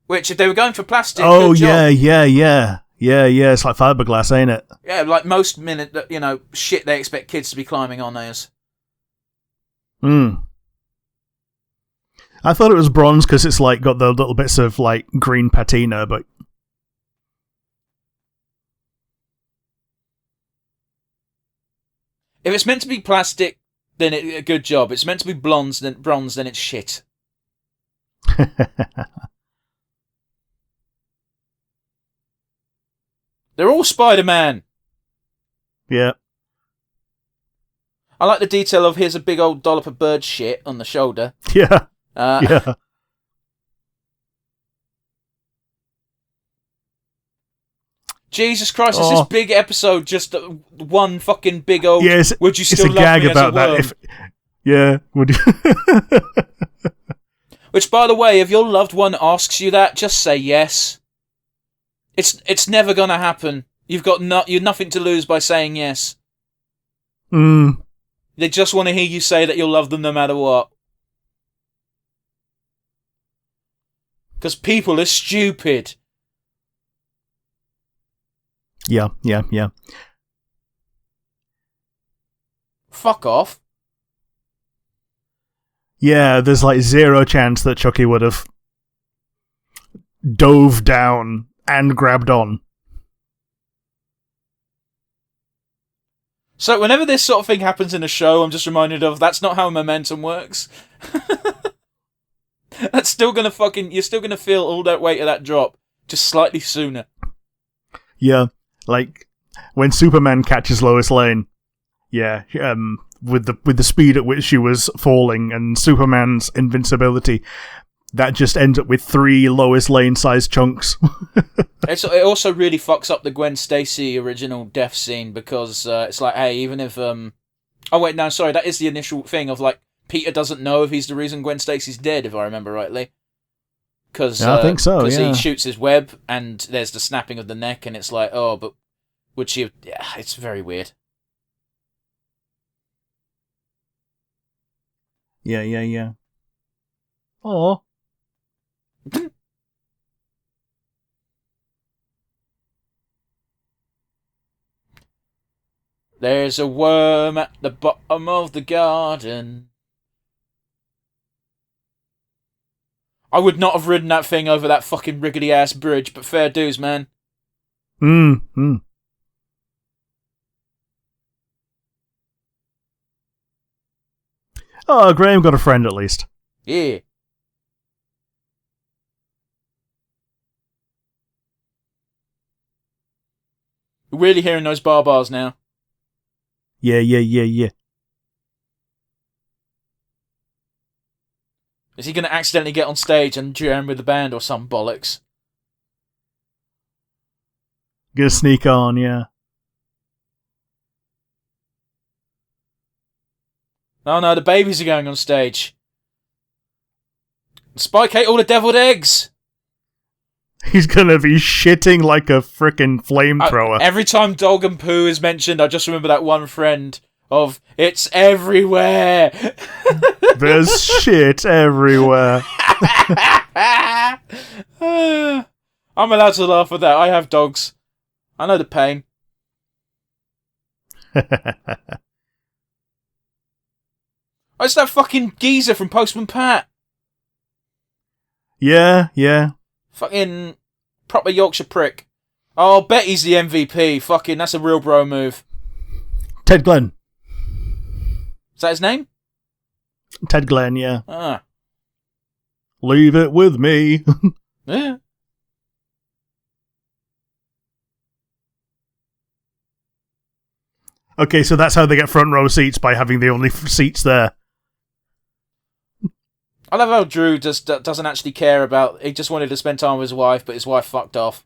Which, if they were going for plastic, oh, good job. yeah. It's like fiberglass, ain't it? Yeah, like most shit they expect kids to be climbing on is. I thought it was bronze because it's like got the little bits of like green patina, but if it's meant to be plastic, then a good job. If it's meant to be bronze, then it's shit. They're all Spider-Man. Yeah. I like the detail of here's a big old dollop of bird shit on the shoulder. Yeah. Yeah. Jesus Christ, is this big episode just one fucking big old... Yeah, would you still it's a love gag me about as a worm? Yeah, would you... Which, by the way, if your loved one asks you that, just say yes. It's never gonna happen. You've nothing to lose by saying yes. They just want to hear you say that you'll love them no matter what. Because people are stupid. Yeah. Fuck off. Yeah, there's like zero chance that Chucky would have dove down and grabbed on. So whenever this sort of thing happens in a show, I'm just reminded of that's not how momentum works. That's still gonna you're still gonna feel all that weight of that drop, just slightly sooner. Yeah, like when Superman catches Lois Lane. Yeah, with the speed at which she was falling and Superman's invincibility, that just ends up with 3 Lois Lane-sized chunks. It also really fucks up the Gwen Stacy original death scene because it's like, hey, even if... Oh, wait, no, sorry, that is the initial thing of, like, Peter doesn't know if he's the reason Gwen Stacy's dead, if I remember rightly. Cause, I think so, Because yeah. he shoots his web and there's the snapping of the neck and it's like, oh, but would she have... Yeah, it's very weird. Yeah. Oh. There's a worm at the bottom of the garden. I would not have ridden that thing over that fucking rickety-ass bridge, but fair dues, man. Oh, Graham got a friend at least. Yeah. You're really hearing those bars now. Yeah. Is he going to accidentally get on stage and jam with the band or some bollocks? Gonna sneak on, yeah. Oh no, the babies are going on stage. Spike ate all the deviled eggs! He's gonna be shitting like a frickin' flamethrower. Every time dog and poo is mentioned, I just remember that one friend of, it's everywhere! There's shit everywhere. I'm allowed to laugh at that. I have dogs. I know the pain. It's that fucking geezer from Postman Pat. Yeah. Fucking proper Yorkshire prick. Oh, Betty's the MVP. Fucking, that's a real bro move. Ted Glenn. Is that his name? Ted Glenn, yeah. Ah. Leave it with me. Yeah. Okay, so that's how they get front row seats, by having the only seats there. I love how Drew just doesn't actually care about... He just wanted to spend time with his wife, but his wife fucked off.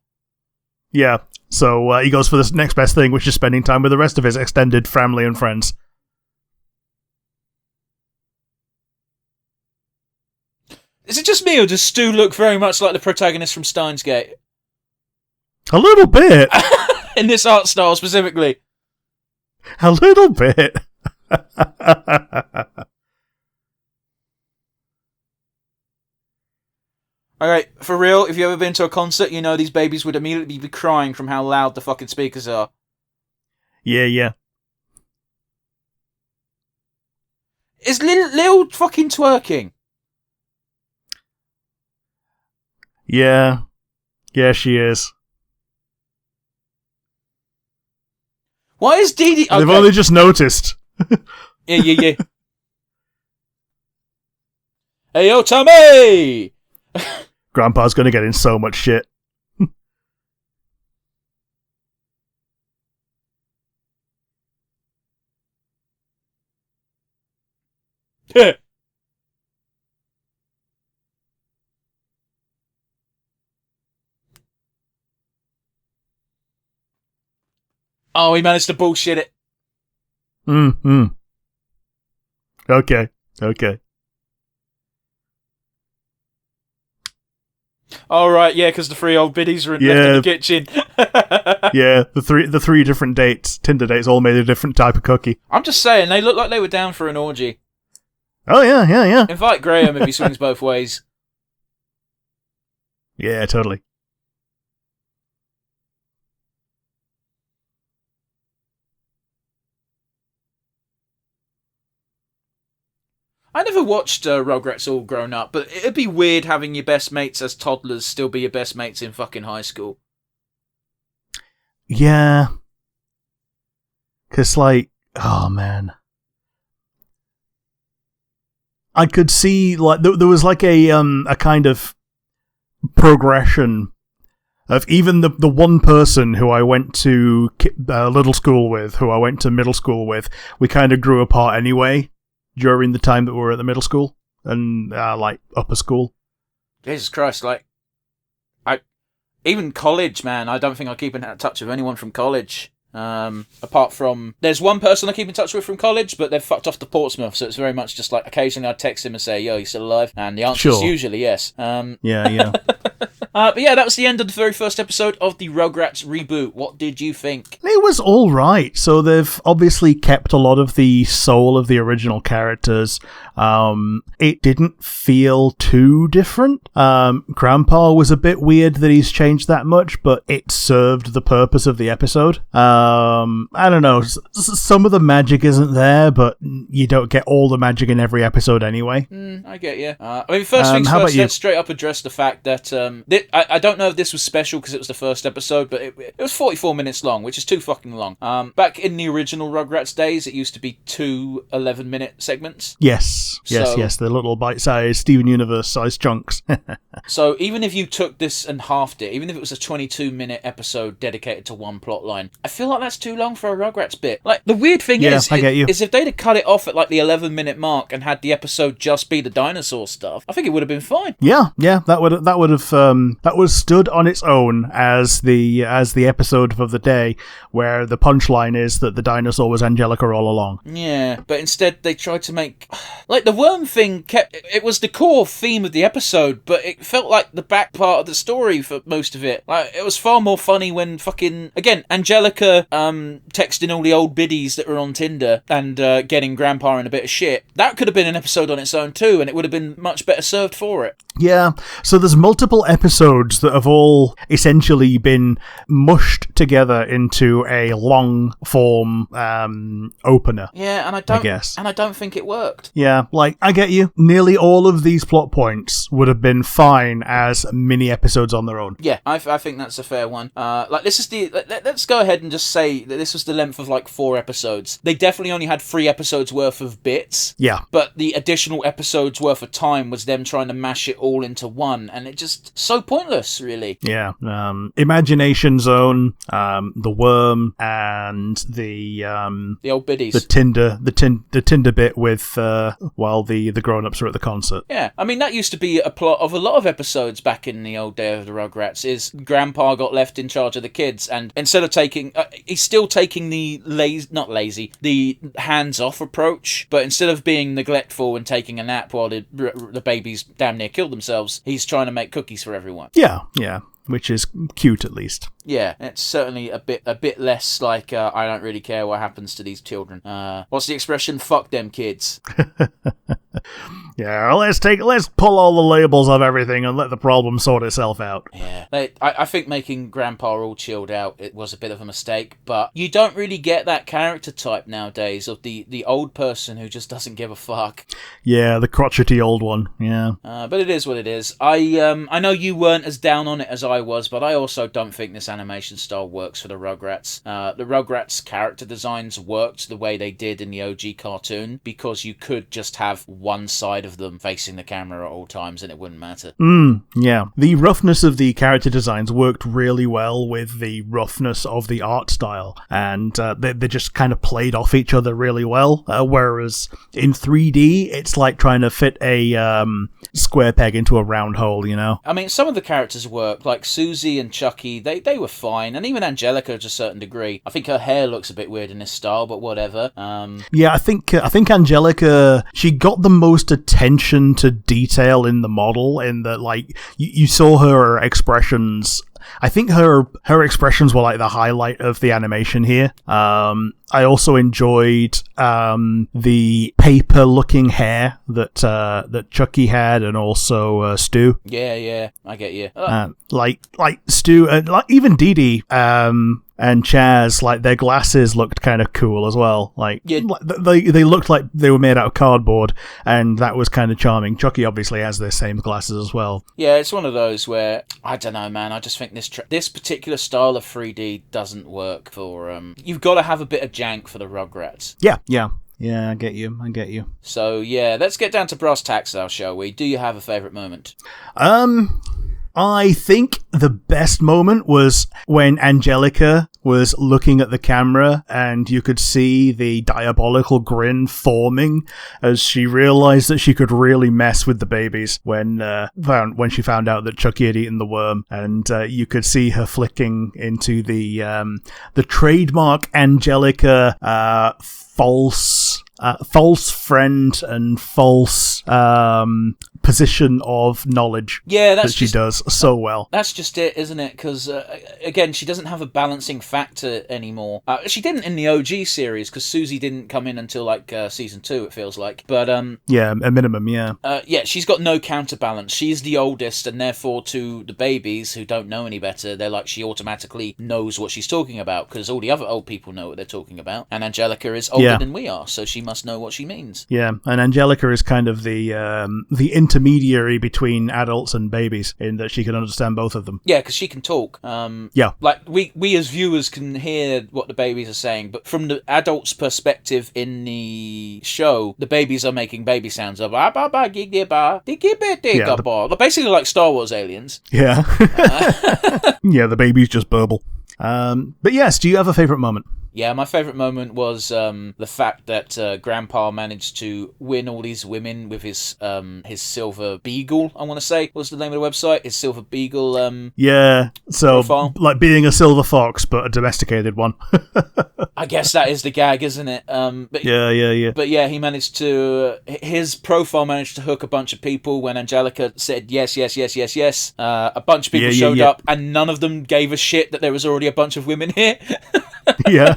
Yeah, so he goes for the next best thing, which is spending time with the rest of his extended family and friends. Is it just me, or does Stu look very much like the protagonist from Steins Gate? A little bit. In this art style specifically. A little bit. Alright, for real, if you've ever been to a concert, you know these babies would immediately be crying from how loud the fucking speakers are. Yeah. Is Lil fucking twerking? Yeah, she is. Why is Dee Dee... Okay. They've only just noticed. Yeah. Hey, yo, Tommy! Grandpa's gonna get in so much shit. Oh, he managed to bullshit it. Okay. All right, yeah, because the 3 old biddies are left in the kitchen. Yeah, the three different dates, Tinder dates, all made a different type of cookie. I'm just saying, they look like they were down for an orgy. Oh yeah. Invite Graham if he swings both ways. Yeah, totally. I never watched Rugrats All Grown Up, but it'd be weird having your best mates as toddlers still be your best mates in fucking high school. Yeah. 'Cause, like, oh man. I could see, like, there was like a kind of progression of even the one person who I went to little school with, who I went to middle school with, we kind of grew apart anyway during the time that we were at the middle school and like upper school. Jesus Christ, like, even college, man, I don't think I keep in touch with anyone from college. Apart from, there's one person I keep in touch with from college, but they've fucked off to Portsmouth, so it's very much just like occasionally I'd text him and say, yo, you still alive? And the answer is usually yes. Yeah. But yeah, that was the end of the very first episode of the Rugrats reboot. What did you think? It was all right. So they've obviously kept a lot of the soul of the original characters. It didn't feel too different. Grandpa was a bit weird that he's changed that much, but it served the purpose of the episode. I don't know. Some of the magic isn't there, but you don't get all the magic in every episode anyway. I get you. I mean, first things first, let's straight up address the fact that I don't know if this was special because it was the first episode, but it was 44 minutes long, which is too fucking long. Back in the original Rugrats days, it used to be 2 11-minute segments. Yes, the little bite-sized Steven Universe-sized chunks. So even if you took this and halved it, even if it was a 22-minute episode dedicated to one plot line, I feel like that's too long for a Rugrats bit. Like, the weird thing is if they'd have cut it off at like the 11-minute mark and had the episode just be the dinosaur stuff, I think it would have been fine. Yeah, that would have stood on its own as the episode of the day, where the punchline is that the dinosaur was Angelica all along. Yeah, but instead they tried to make, like, the worm thing it was the core theme of the episode, but it felt like the back part of the story for most of it. Like, it was far more funny when fucking, again, Angelica texting all the old biddies that were on Tinder and getting Grandpa in a bit of shit. That could have been an episode on its own too, and it would have been much better served for it. Yeah, so there's multiple episodes that have all essentially been mushed together into a long form opener. Yeah, and I don't think it worked. Yeah, like, I get you. Nearly all of these plot points would have been fine as mini episodes on their own. Yeah, I think that's a fair one. Like, this is let's go ahead and just say that this was the length of like 4 episodes. They definitely only had 3 episodes worth of bits. Yeah. But the additional episodes worth of time was them trying to mash it all into one, and it just so pointless, really. Yeah. Imagination Zone, the worm, and the old biddies. The Tinder bit with while the grown-ups are at the concert. Yeah, I mean, that used to be a plot of a lot of episodes back in the old day of the Rugrats, is Grandpa got left in charge of the kids, and instead of taking he's still taking the the hands-off approach, but instead of being neglectful and taking a nap while the babies damn near kill themselves, he's trying to make cookies for everyone. one. Yeah. Which is cute, at least. Yeah, it's certainly a bit less like I don't really care what happens to these children. What's the expression? Fuck them kids. Yeah, let's pull all the labels of everything and let the problem sort itself out. Yeah, I think making Grandpa all chilled out, it was a bit of a mistake, but you don't really get that character type nowadays of the old person who just doesn't give a fuck. Yeah, the crotchety old one. Yeah. But it is what it is. I know you weren't as down on it as I was, but I also don't think this animation style works for the Rugrats. The Rugrats character designs worked the way they did in the OG cartoon because you could just have one side of them facing the camera at all times and it wouldn't matter. Yeah. The roughness of the character designs worked really well with the roughness of the art style, and they just kind of played off each other really well, whereas in 3D, it's like trying to fit a square peg into a round hole, you know? I mean, some of the characters work, like Susie and Chucky, they were fine, and even Angelica to a certain degree. I think her hair looks a bit weird in this style, but whatever. Yeah, I think Angelica, she got the most attention to detail in the model, in that, like, you saw her expressions. I think her expressions were like the highlight of the animation here. I also enjoyed the paper-looking hair that Chucky had, and also Stu. Yeah, I get you. Like Stu, like even Dee Dee, and Chaz, like their glasses looked kind of cool as well. Like they looked like they were made out of cardboard, and that was kind of charming. Chucky obviously has the same glasses as well. Yeah, it's one of those where I don't know, man. I just think this particular style of 3D doesn't work for. You've got to have a bit of jank for the Rugrats. Yeah, I get you. So yeah, let's get down to brass tacks now, shall we? Do you have a favourite moment? I think the best moment was when Angelica was looking at the camera and you could see the diabolical grin forming as she realized that she could really mess with the babies when she found out that Chucky had eaten the worm, and you could see her flicking into the trademark Angelica false friend and false position of knowledge. Yeah, that she does so well. That's just it, isn't it? Because again, she doesn't have a balancing factor anymore. She didn't in the OG series because Susie didn't come in until like season 2. It feels like, but yeah, a minimum, yeah. Yeah, she's got no counterbalance. She's the oldest, and therefore to the babies who don't know any better, they're like she automatically knows what she's talking about because all the other old people know what they're talking about, and Angelica is older than we are, so she must know what she means. Yeah, and Angelica is kind of the intermediary between adults and babies in that she can understand both of them. Yeah, because she can talk. Yeah. Like, we as viewers can hear what the babies are saying, but from the adult's perspective in the show, the babies are making baby sounds of basically like Star Wars aliens. Yeah. Yeah, the babies just burble. But yes, do you have a favourite moment? Yeah, my favourite moment was the fact that Grandpa managed to win all these women with his silver beagle, I want to say, was the name of the website, his silver beagle yeah, so profile. Like being a silver fox, but a domesticated one. I guess that is the gag, isn't it? But, yeah. But yeah, he managed to... His profile managed to hook a bunch of people when Angelica said yes. A bunch of people showed up, and none of them gave a shit that there was already a bunch of women here. Yeah.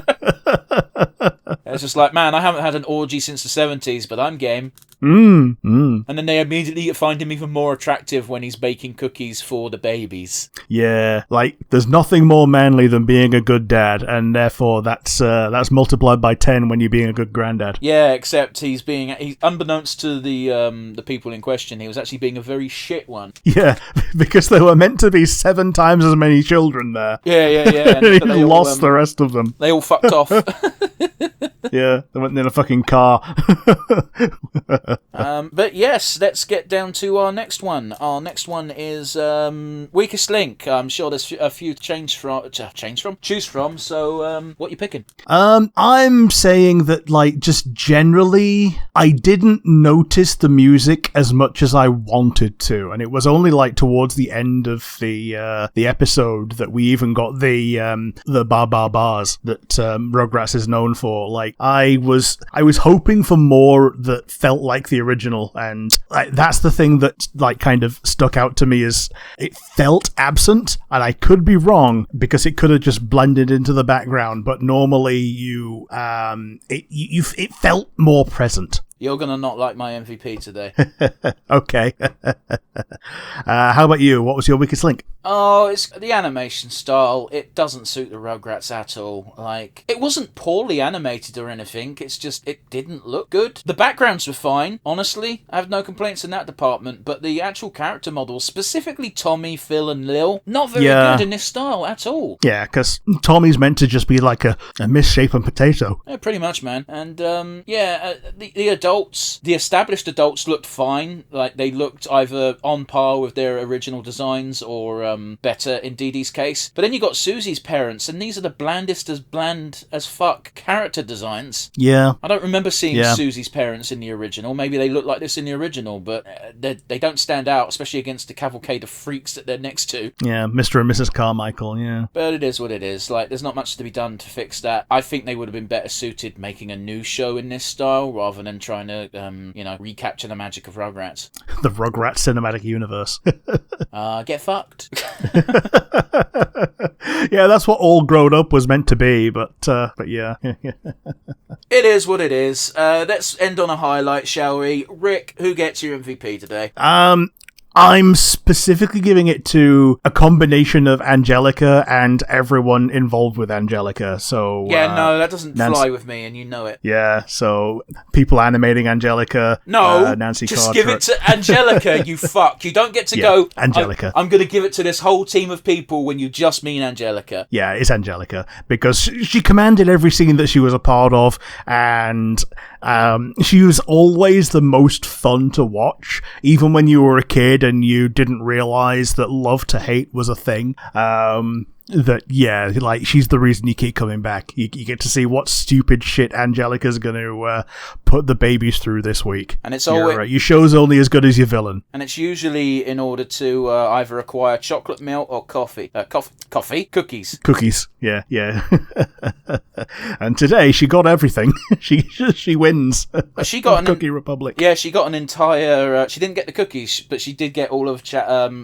It's just like, man, I haven't had an orgy since the 70s, but I'm game. And then they immediately find him even more attractive when he's baking cookies for the babies. Yeah, like, there's nothing more manly than being a good dad, and therefore that's multiplied by 10 when you're being a good granddad. Yeah, except he's unbeknownst to the people in question, he was actually being a very shit one. Yeah, because there were meant to be 7 times as many children there. Yeah. And he lost the rest of them. They all fucked off. Yeah, they went in a fucking car. But yes, let's get down to our next one. Our next one is Weakest Link. I'm sure there's a few choose from. So, what you picking? I'm saying that, like, just generally, I didn't notice the music as much as I wanted to, and it was only like towards the end of the episode that we even got the bars that Rugrats is known for. Like, I was hoping for more that felt like like the original, and like that's the thing that like kind of stuck out to me is it felt absent, and I could be wrong because it could have just blended into the background, but normally it felt more present. You're going to not like my MVP today. Okay. How about you? What was your weakest link? Oh, it's the animation style. It doesn't suit the Rugrats at all. Like, it wasn't poorly animated or anything. It's just, it didn't look good. The backgrounds were fine, honestly. I have no complaints in that department. But the actual character models, specifically Tommy, Phil, and Lil, not very good in this style at all. Yeah, because Tommy's meant to just be like a misshapen potato. Yeah, pretty much, man. And, the adults, the established adults looked fine. Like, they looked either on par with their original designs or better in Dee Dee's case. But then you got Susie's parents, and these are the blandest as bland as fuck character designs. Yeah. I don't remember seeing Susie's parents in the original. Maybe they look like this in the original, but they don't stand out, especially against the cavalcade of freaks that they're next to. Yeah, Mr. and Mrs. Carmichael, yeah. But it is what it is. Like, there's not much to be done to fix that. I think they would have been better suited making a new show in this style rather than trying to, recapture the magic of Rugrats. The Rugrats cinematic universe. Get fucked. Yeah, that's what All Grown Up was meant to be, but yeah. It is what it is. Let's end on a highlight, shall we? Rick, who gets your MVP today? I'm specifically giving it to a combination of Angelica and everyone involved with Angelica. So yeah, no, that doesn't fly with me, and you know it. Yeah, so people animating Angelica. No, Nancy just Cartwright. give it to Angelica. You fuck. You don't get to go. Angelica. I'm going to give it to this whole team of people when you just mean Angelica. Yeah, it's Angelica because she commanded every scene that she was a part of, and she was always the most fun to watch, even when you were a kid and you didn't realize that love to hate was a thing. She's the reason you keep coming back. You get to see what stupid shit Angelica's going to put the babies through this week. And it's always your show's only as good as your villain. And it's usually in order to either acquire chocolate milk or coffee. Cookies. Cookies. Yeah. And today she got everything. she wins. She got Cookie Republic. Yeah, she got an entire. She didn't get the cookies, but she did get all of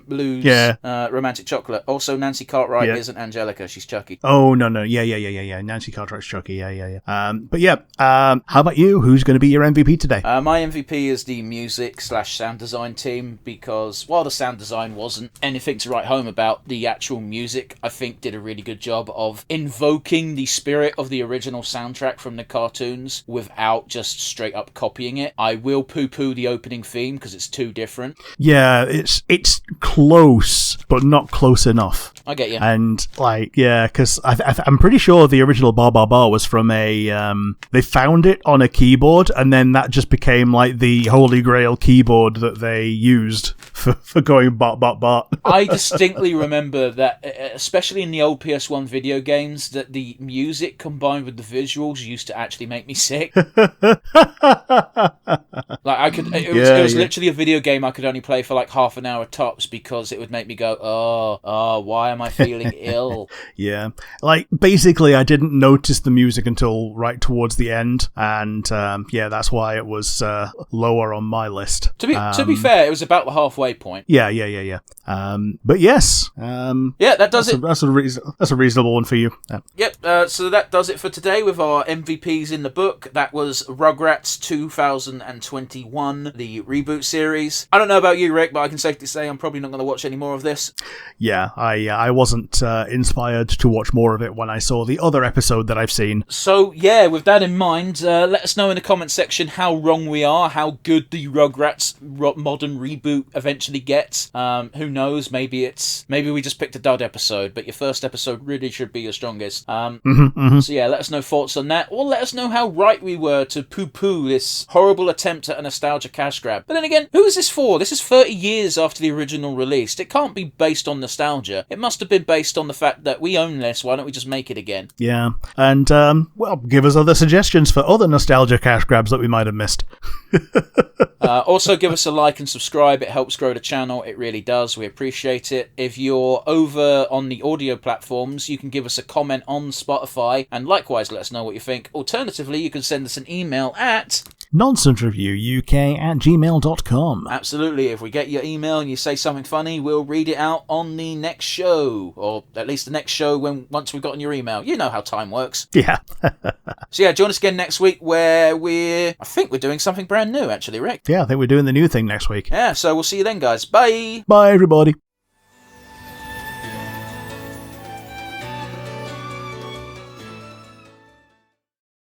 Lou's romantic chocolate. Also, Nancy Cartwright isn't Angelica; she's Chucky. Oh no, yeah. Nancy Cartwright's Chucky. Yeah. How about you? Who's going to be your MVP today? My MVP is the music/sound design team, because while the sound design wasn't anything to write home about, the actual music I think did a really good job of invoking the spirit of the original soundtrack from the cartoons without just straight up copying it. I will poo-poo the opening theme because it's too different. Yeah, it's close, but not close enough. I get you. And because I'm pretty sure the original Bar Bar Bar was from they found it on a keyboard, and then that just became like the holy grail keyboard that they used for going bot bot bot. I distinctly remember that, especially in the old PS1 video games, that the music combined with the visuals used to actually make me sick. Like it was literally a video game I could only play for like half an hour tops because it would make me go, oh, why am I feeling ill? Yeah, like basically I didn't notice the music until right towards the end, and that's why it was lower on my list. To be fair, it was about the halfway point. Yeah. But yes, that does it. That's a reasonable one for you. Yep. So that does it for today with our MVPs in the book. That was Rugrats 2021, the reboot series. I don't know about you, Rick, but I can safely say I'm probably not going to watch any more of this. Yeah, I wasn't inspired to watch more of it when I saw the other episode that I've seen. So yeah, with that in mind, let us know in the comments section how wrong we are, how good the Rugrats modern reboot eventually gets. Who knows? Maybe we just picked a dud episode, but your first episode really should be your strongest. So yeah, let us know thoughts on that, or let us know how right we were to poo-poo this horrible attempt at a nostalgia cash grab. But then again, who is this for? This is 30 years after the original release. It can't be based on nostalgia. It must have been based on the fact that we own this. Why don't we just make it again? Yeah, and give us other suggestions for other nostalgia cash grabs that we might have missed. Also, give us a like and subscribe. It helps grow the channel. It really does. We appreciate it. If you're over on the audio platforms, you can give us a comment on Spotify, and likewise let us know what you think. Alternatively, you can send us an email at nonsensereviewuk@gmail.com. Absolutely. If we get your email and you say something funny, we'll read it out on the next show, or at least the next show once we've gotten your email. You know how time works. Yeah. So yeah, join us again next week where I think we're doing something brand new, actually, Rick. Yeah, I think we're doing the new thing next week. Yeah, so we'll see you then, guys. Bye. Bye, everybody.